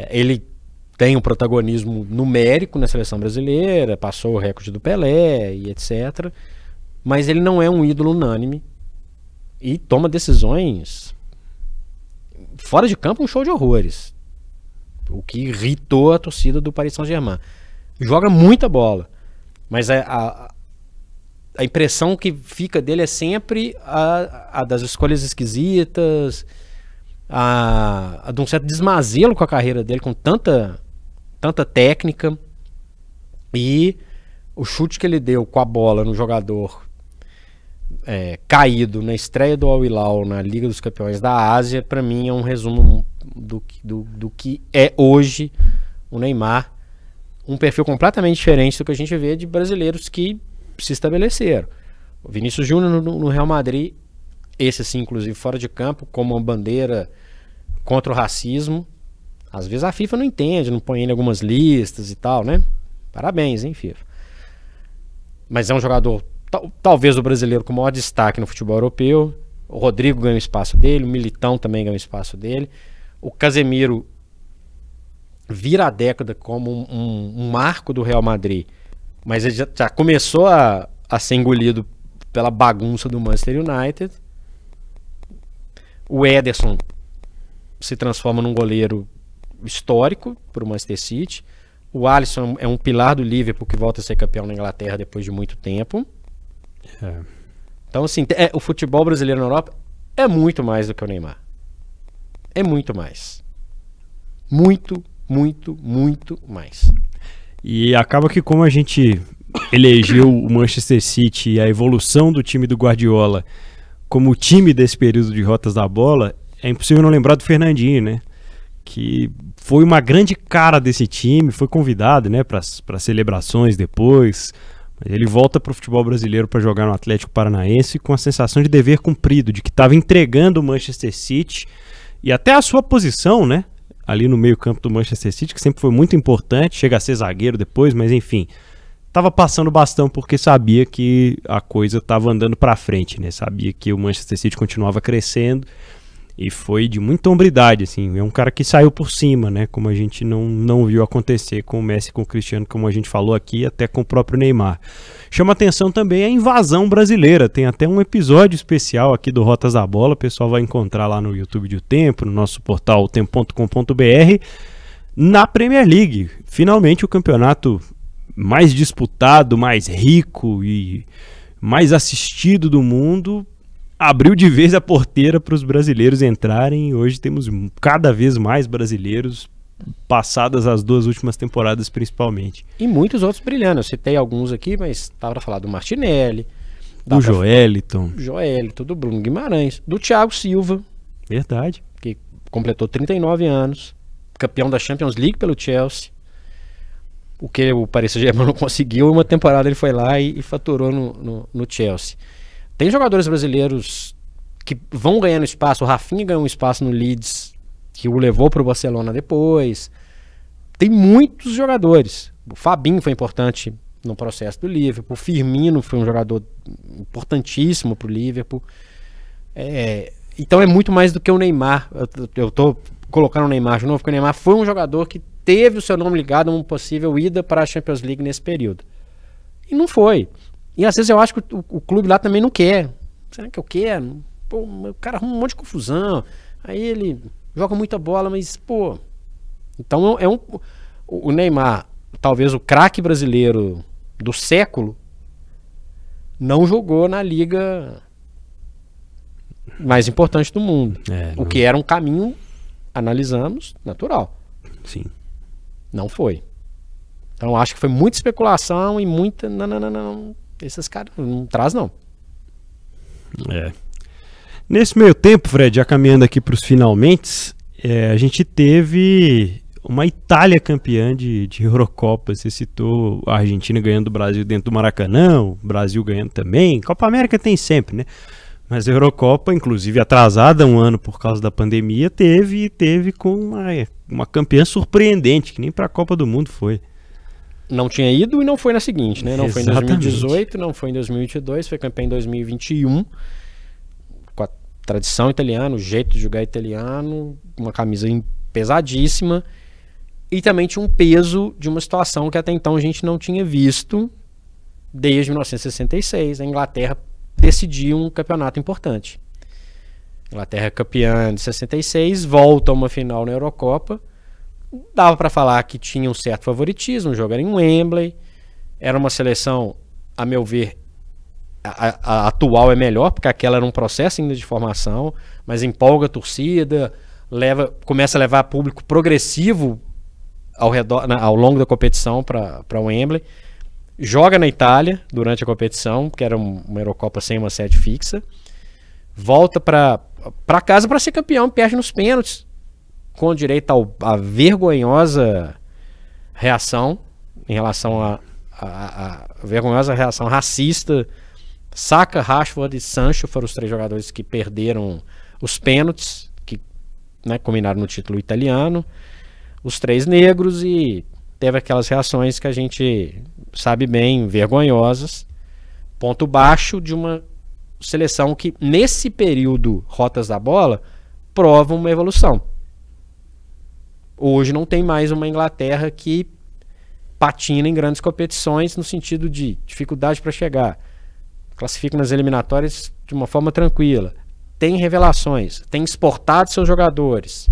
Ele tem um protagonismo numérico na seleção brasileira, passou o recorde do Pelé e etc. Mas ele não é um ídolo unânime e toma decisões fora de campo, um show de horrores. O que irritou a torcida do Paris Saint-Germain. Joga muita bola, mas a impressão que fica dele é sempre a das escolhas esquisitas, a de um certo desmazelo com a carreira dele, com tanta técnica, e o chute que ele deu com a bola no jogador caído na estreia do Al Hilal na Liga dos Campeões da Ásia, para mim é um resumo do que é hoje o Neymar, um perfil completamente diferente do que a gente vê de brasileiros que se estabeleceram. O Vinícius Júnior no Real Madrid, esse assim, inclusive fora de campo, como uma bandeira contra o racismo. Às vezes a FIFA não entende, não põe ele em algumas listas e tal, né? Parabéns, hein, FIFA. Mas é um jogador, talvez o brasileiro com maior destaque no futebol europeu. O Rodrigo ganha o espaço dele, o Militão também ganha o espaço dele. O Casemiro vira a década como um marco do Real Madrid, mas ele já começou a ser engolido pela bagunça do Manchester United. O Ederson se transforma num goleiro histórico para o Manchester City. O Alisson é um pilar do Liverpool que volta a ser campeão na Inglaterra depois de muito tempo. Então, assim, o futebol brasileiro na Europa é muito mais do que o Neymar. É muito mais. Muito, muito, muito mais. E acaba que, como a gente elegeu o Manchester City e a evolução do time do Guardiola como o time desse período de Rotas da Bola, é impossível não lembrar do Fernandinho, né? Que foi uma grande cara desse time, foi convidado, né, para celebrações depois. Ele volta para o futebol brasileiro para jogar no Atlético Paranaense com a sensação de dever cumprido, de que estava entregando o Manchester City e até a sua posição, né, ali no meio campo do Manchester City, que sempre foi muito importante, chega a ser zagueiro depois, mas enfim, estava passando o bastão porque sabia que a coisa estava andando para frente, né, sabia que o Manchester City continuava crescendo. E foi de muita hombridade, assim, é um cara que saiu por cima, né, como a gente não viu acontecer com o Messi e com o Cristiano, como a gente falou aqui, até com o próprio Neymar. Chama atenção também a invasão brasileira, tem até um episódio especial aqui do Rotas da Bola, o pessoal vai encontrar lá no YouTube de O Tempo, no nosso portal otempo.com.br, na Premier League. Finalmente o campeonato mais disputado, mais rico e mais assistido do mundo abriu de vez a porteira para os brasileiros entrarem. Hoje temos cada vez mais brasileiros, passadas as 2 últimas temporadas principalmente. E muitos outros brilhando. Eu citei alguns aqui, mas estava para falar do Martinelli, do Joeliton, do Bruno Guimarães, do Thiago Silva. Verdade. Que completou 39 anos, campeão da Champions League pelo Chelsea. O que o Paris Saint-Germain não conseguiu, uma temporada ele foi lá e faturou no Chelsea. Tem jogadores brasileiros que vão ganhando espaço. O Rafinha ganhou um espaço no Leeds, que o levou para o Barcelona depois. Tem muitos jogadores. O Fabinho foi importante no processo do Liverpool. O Firmino foi um jogador importantíssimo para o Liverpool. Então é muito mais do que o Neymar. Eu estou colocando o Neymar de novo, porque o Neymar foi um jogador que teve o seu nome ligado a uma possível ida para a Champions League nesse período. E não foi. E às vezes eu acho que o clube lá também não quer. Será que eu quero? Pô, o cara arruma um monte de confusão. Aí ele joga muita bola, mas, pô... Então o Neymar, talvez o craque brasileiro do século, não jogou na liga mais importante do mundo. O que era um caminho, analisamos, natural. Sim. Não foi. Então acho que foi muita especulação e muita... Não. Esses caras não traz, não. Nesse meio tempo, Fred, já caminhando aqui para os finalmente, a gente teve uma Itália campeã de Eurocopa. Você citou a Argentina ganhando do Brasil dentro do Maracanã, o Brasil ganhando também. Copa América tem sempre, né? Mas a Eurocopa, inclusive atrasada um ano por causa da pandemia, teve com uma campeã surpreendente, que nem para a Copa do Mundo foi. Não tinha ido e não foi na seguinte, né? Não Exatamente. Foi em 2018, não foi em 2022, foi campeã em 2021, com a tradição italiana, o jeito de jogar italiano, uma camisa pesadíssima, e também tinha um peso de uma situação que até então a gente não tinha visto desde 1966, a Inglaterra decidiu um campeonato importante. Inglaterra campeã de 66, volta a uma final na Eurocopa. Dava para falar que tinha um certo favoritismo, o jogo era em Wembley, era uma seleção, a meu ver, a atual é melhor, porque aquela era um processo ainda de formação, mas empolga a torcida, começa a levar público progressivo ao longo da competição para Wembley. Joga na Itália durante a competição, que era uma Eurocopa sem uma sede fixa. Volta para casa para ser campeão, perde nos pênaltis, com direito à vergonhosa reação em relação à vergonhosa reação racista. Saka, Rashford e Sancho foram os 3 jogadores que perderam os pênaltis, que, né, combinaram no título italiano. Os 3 negros, e teve aquelas reações que a gente sabe bem, vergonhosas. Ponto baixo de uma seleção que, nesse período Rotas da Bola, prova uma evolução. Hoje não tem mais uma Inglaterra que patina em grandes competições no sentido de dificuldade para chegar. Classifica nas eliminatórias de uma forma tranquila. Tem revelações, tem exportado seus jogadores.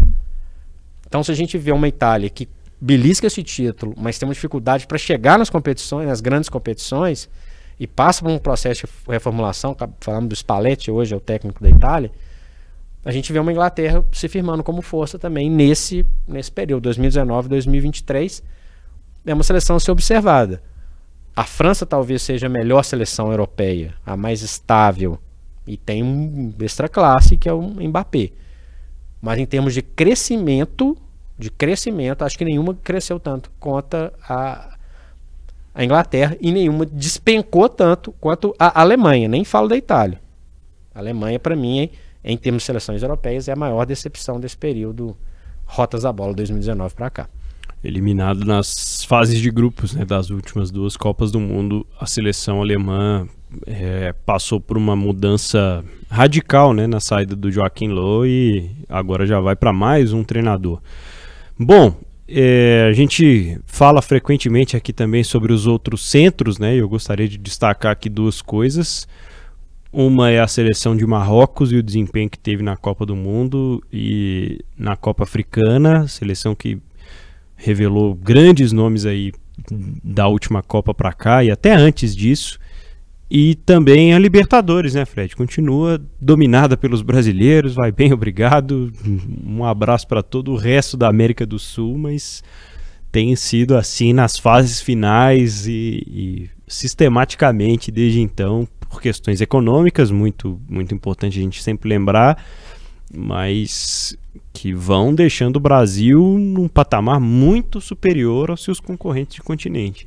Então, se a gente vê uma Itália que belisca esse título, mas tem uma dificuldade para chegar nas competições, nas grandes competições, e passa por um processo de reformulação, falando do Spalletti, hoje é o técnico da Itália, a gente vê uma Inglaterra se firmando como força também nesse período, 2019, 2023, é uma seleção a ser observada. A França talvez seja a melhor seleção europeia, a mais estável, e tem um extra classe que é o Mbappé. Mas em termos de crescimento, acho que nenhuma cresceu tanto quanto a Inglaterra, e nenhuma despencou tanto quanto a Alemanha. Nem falo da Itália. A Alemanha, para mim, em termos de seleções europeias, é a maior decepção desse período Rotas da Bola 2019 para cá. Eliminado nas fases de grupos, né, das últimas 2 Copas do Mundo, a seleção alemã passou por uma mudança radical, né, na saída do Joachim Löw, e agora já vai para mais um treinador. Bom, a gente fala frequentemente aqui também sobre os outros centros, né? Eu gostaria de destacar aqui 2 coisas. Uma é a seleção de Marrocos e o desempenho que teve na Copa do Mundo e na Copa Africana, seleção que revelou grandes nomes aí da última Copa para cá e até antes disso. E também a Libertadores, né, Fred? Continua dominada pelos brasileiros, vai bem, obrigado. Um abraço para todo o resto da América do Sul, mas tem sido assim nas fases finais e sistematicamente desde então, por questões econômicas, muito, muito importante a gente sempre lembrar, mas que vão deixando o Brasil num patamar muito superior aos seus concorrentes de continente.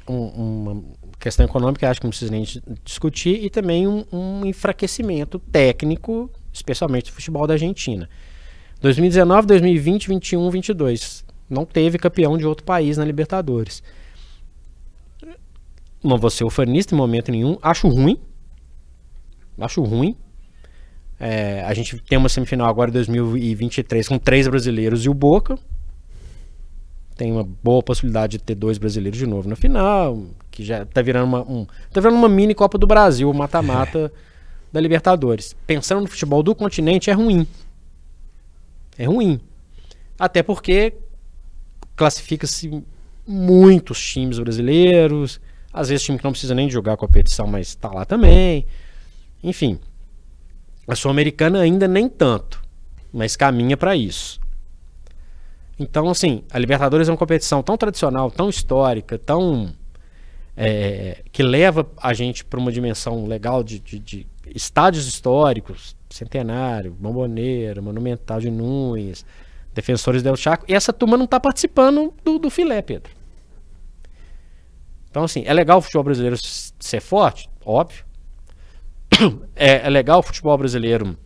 Uma questão econômica, acho que não precisa nem discutir, e também um enfraquecimento técnico, especialmente do futebol da Argentina. 2019, 2020, 21, 22. Não teve campeão de outro país na Libertadores. Não vou ser ufanista em momento nenhum. Acho ruim. A gente tem uma semifinal agora em 2023 com 3 brasileiros e o Boca. Tem uma boa possibilidade de ter 2 brasileiros de novo na final, que já tá virando uma mini Copa do Brasil, o mata-mata da Libertadores. Pensando no futebol do continente, é ruim. É ruim. Até porque classifica-se muitos times brasileiros, às vezes time que não precisa nem de jogar a competição, mas está lá também. Enfim, a Sul-Americana ainda nem tanto, mas caminha para isso. Então, assim, a Libertadores é uma competição tão tradicional, tão histórica, que leva a gente para uma dimensão legal de estádios históricos, Centenário, Bombonera, Monumental de Nunes, Defensores del Chaco, e essa turma não está participando do filé, Pedro. Então, assim, é legal o futebol brasileiro ser forte? Óbvio. É legal o futebol brasileiro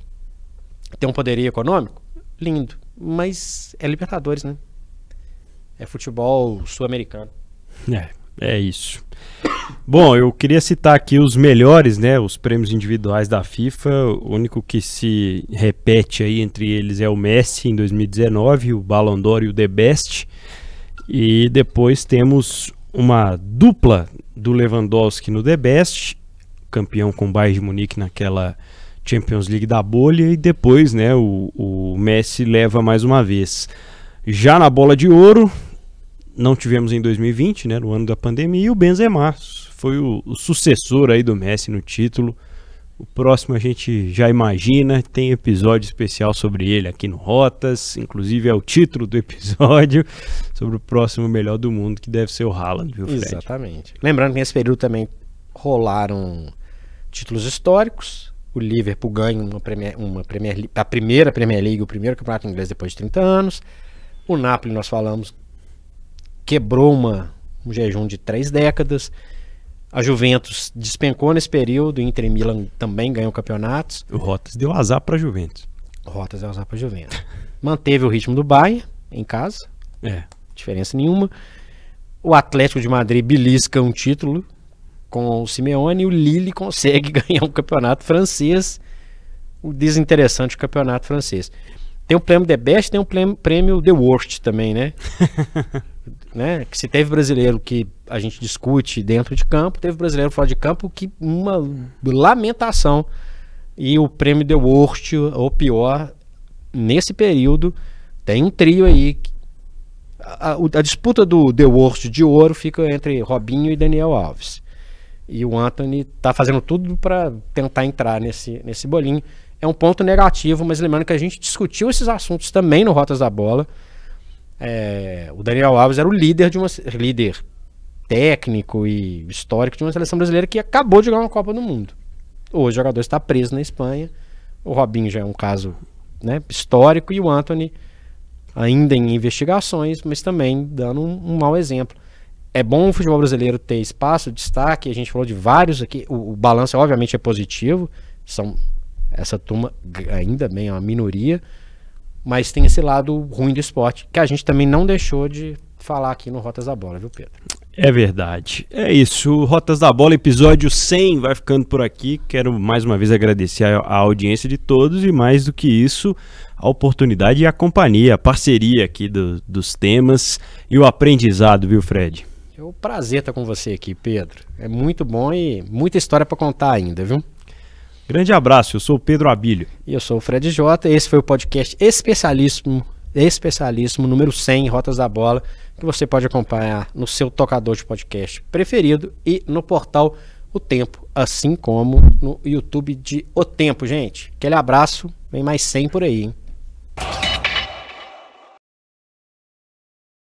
ter um poderio econômico? Lindo. Mas é Libertadores, né? É futebol sul-americano. É isso. Bom, eu queria citar aqui os melhores, né? Os prêmios individuais da FIFA. O único que se repete aí entre eles é o Messi em 2019, o Ballon d'Or e o The Best. E depois temos uma dupla do Lewandowski no The Best, campeão com o Bayern de Munique naquela Champions League da bolha, e depois, né, o Messi leva mais uma vez. Já na Bola de Ouro, não tivemos em 2020, né, no ano da pandemia, e o Benzema foi o sucessor aí do Messi no título. O próximo a gente já imagina, tem episódio especial sobre ele aqui no Rotas, inclusive é o título do episódio, sobre o próximo melhor do mundo, que deve ser o Haaland, viu, Fred? Exatamente. Lembrando que nesse período também rolaram títulos históricos. O Liverpool ganha a primeira Premier League, o primeiro campeonato inglês depois de 30 anos. O Napoli, nós falamos, quebrou um jejum de 3 décadas. A Juventus despencou nesse período, o Inter e Milan também ganham campeonatos. O Rotas deu azar para a Juventus. Manteve o ritmo do Bayern em casa, diferença nenhuma. O Atlético de Madrid belisca um título com o Simeone, e o Lille consegue ganhar um campeonato francês, o desinteressante campeonato francês. Tem o prêmio The Best, tem o prêmio The Worst também, né? Né? Que se teve brasileiro que a gente discute dentro de campo, teve brasileiro fora de campo, que uma lamentação. E o prêmio The Worst, ou pior, nesse período, tem um trio aí. A disputa do The Worst de ouro fica entre Robinho e Daniel Alves. E o Antony tá fazendo tudo para tentar entrar nesse bolinho. É um ponto negativo, mas lembrando que a gente discutiu esses assuntos também no Rotas da Bola. O Daniel Alves era o líder líder técnico e histórico de uma seleção brasileira que acabou de ganhar uma Copa do Mundo. Hoje o jogador está preso na Espanha. O Robinho já é um caso, né, histórico, e o Antony ainda em investigações, mas também dando um mau exemplo. É bom o futebol brasileiro ter espaço, destaque. A gente falou de vários aqui. O balanço obviamente é positivo. Essa turma ainda bem é uma minoria, mas tem esse lado ruim do esporte, que a gente também não deixou de falar aqui no Rotas da Bola, viu, Pedro? É verdade. É isso, Rotas da Bola, episódio 100 vai ficando por aqui. Quero mais uma vez agradecer a audiência de todos, e mais do que isso, a oportunidade e a companhia, a parceria aqui dos temas e o aprendizado, viu, Fred? É um prazer estar com você aqui, Pedro. É muito bom e muita história para contar ainda, viu? Grande abraço, eu sou o Pedro Abílio. E eu sou o Fred Jota. Esse foi o podcast especialíssimo número 100, Rotas da Bola, que você pode acompanhar no seu tocador de podcast preferido e no portal O Tempo, assim como no YouTube de O Tempo, gente. Aquele abraço, vem mais 100 por aí, hein?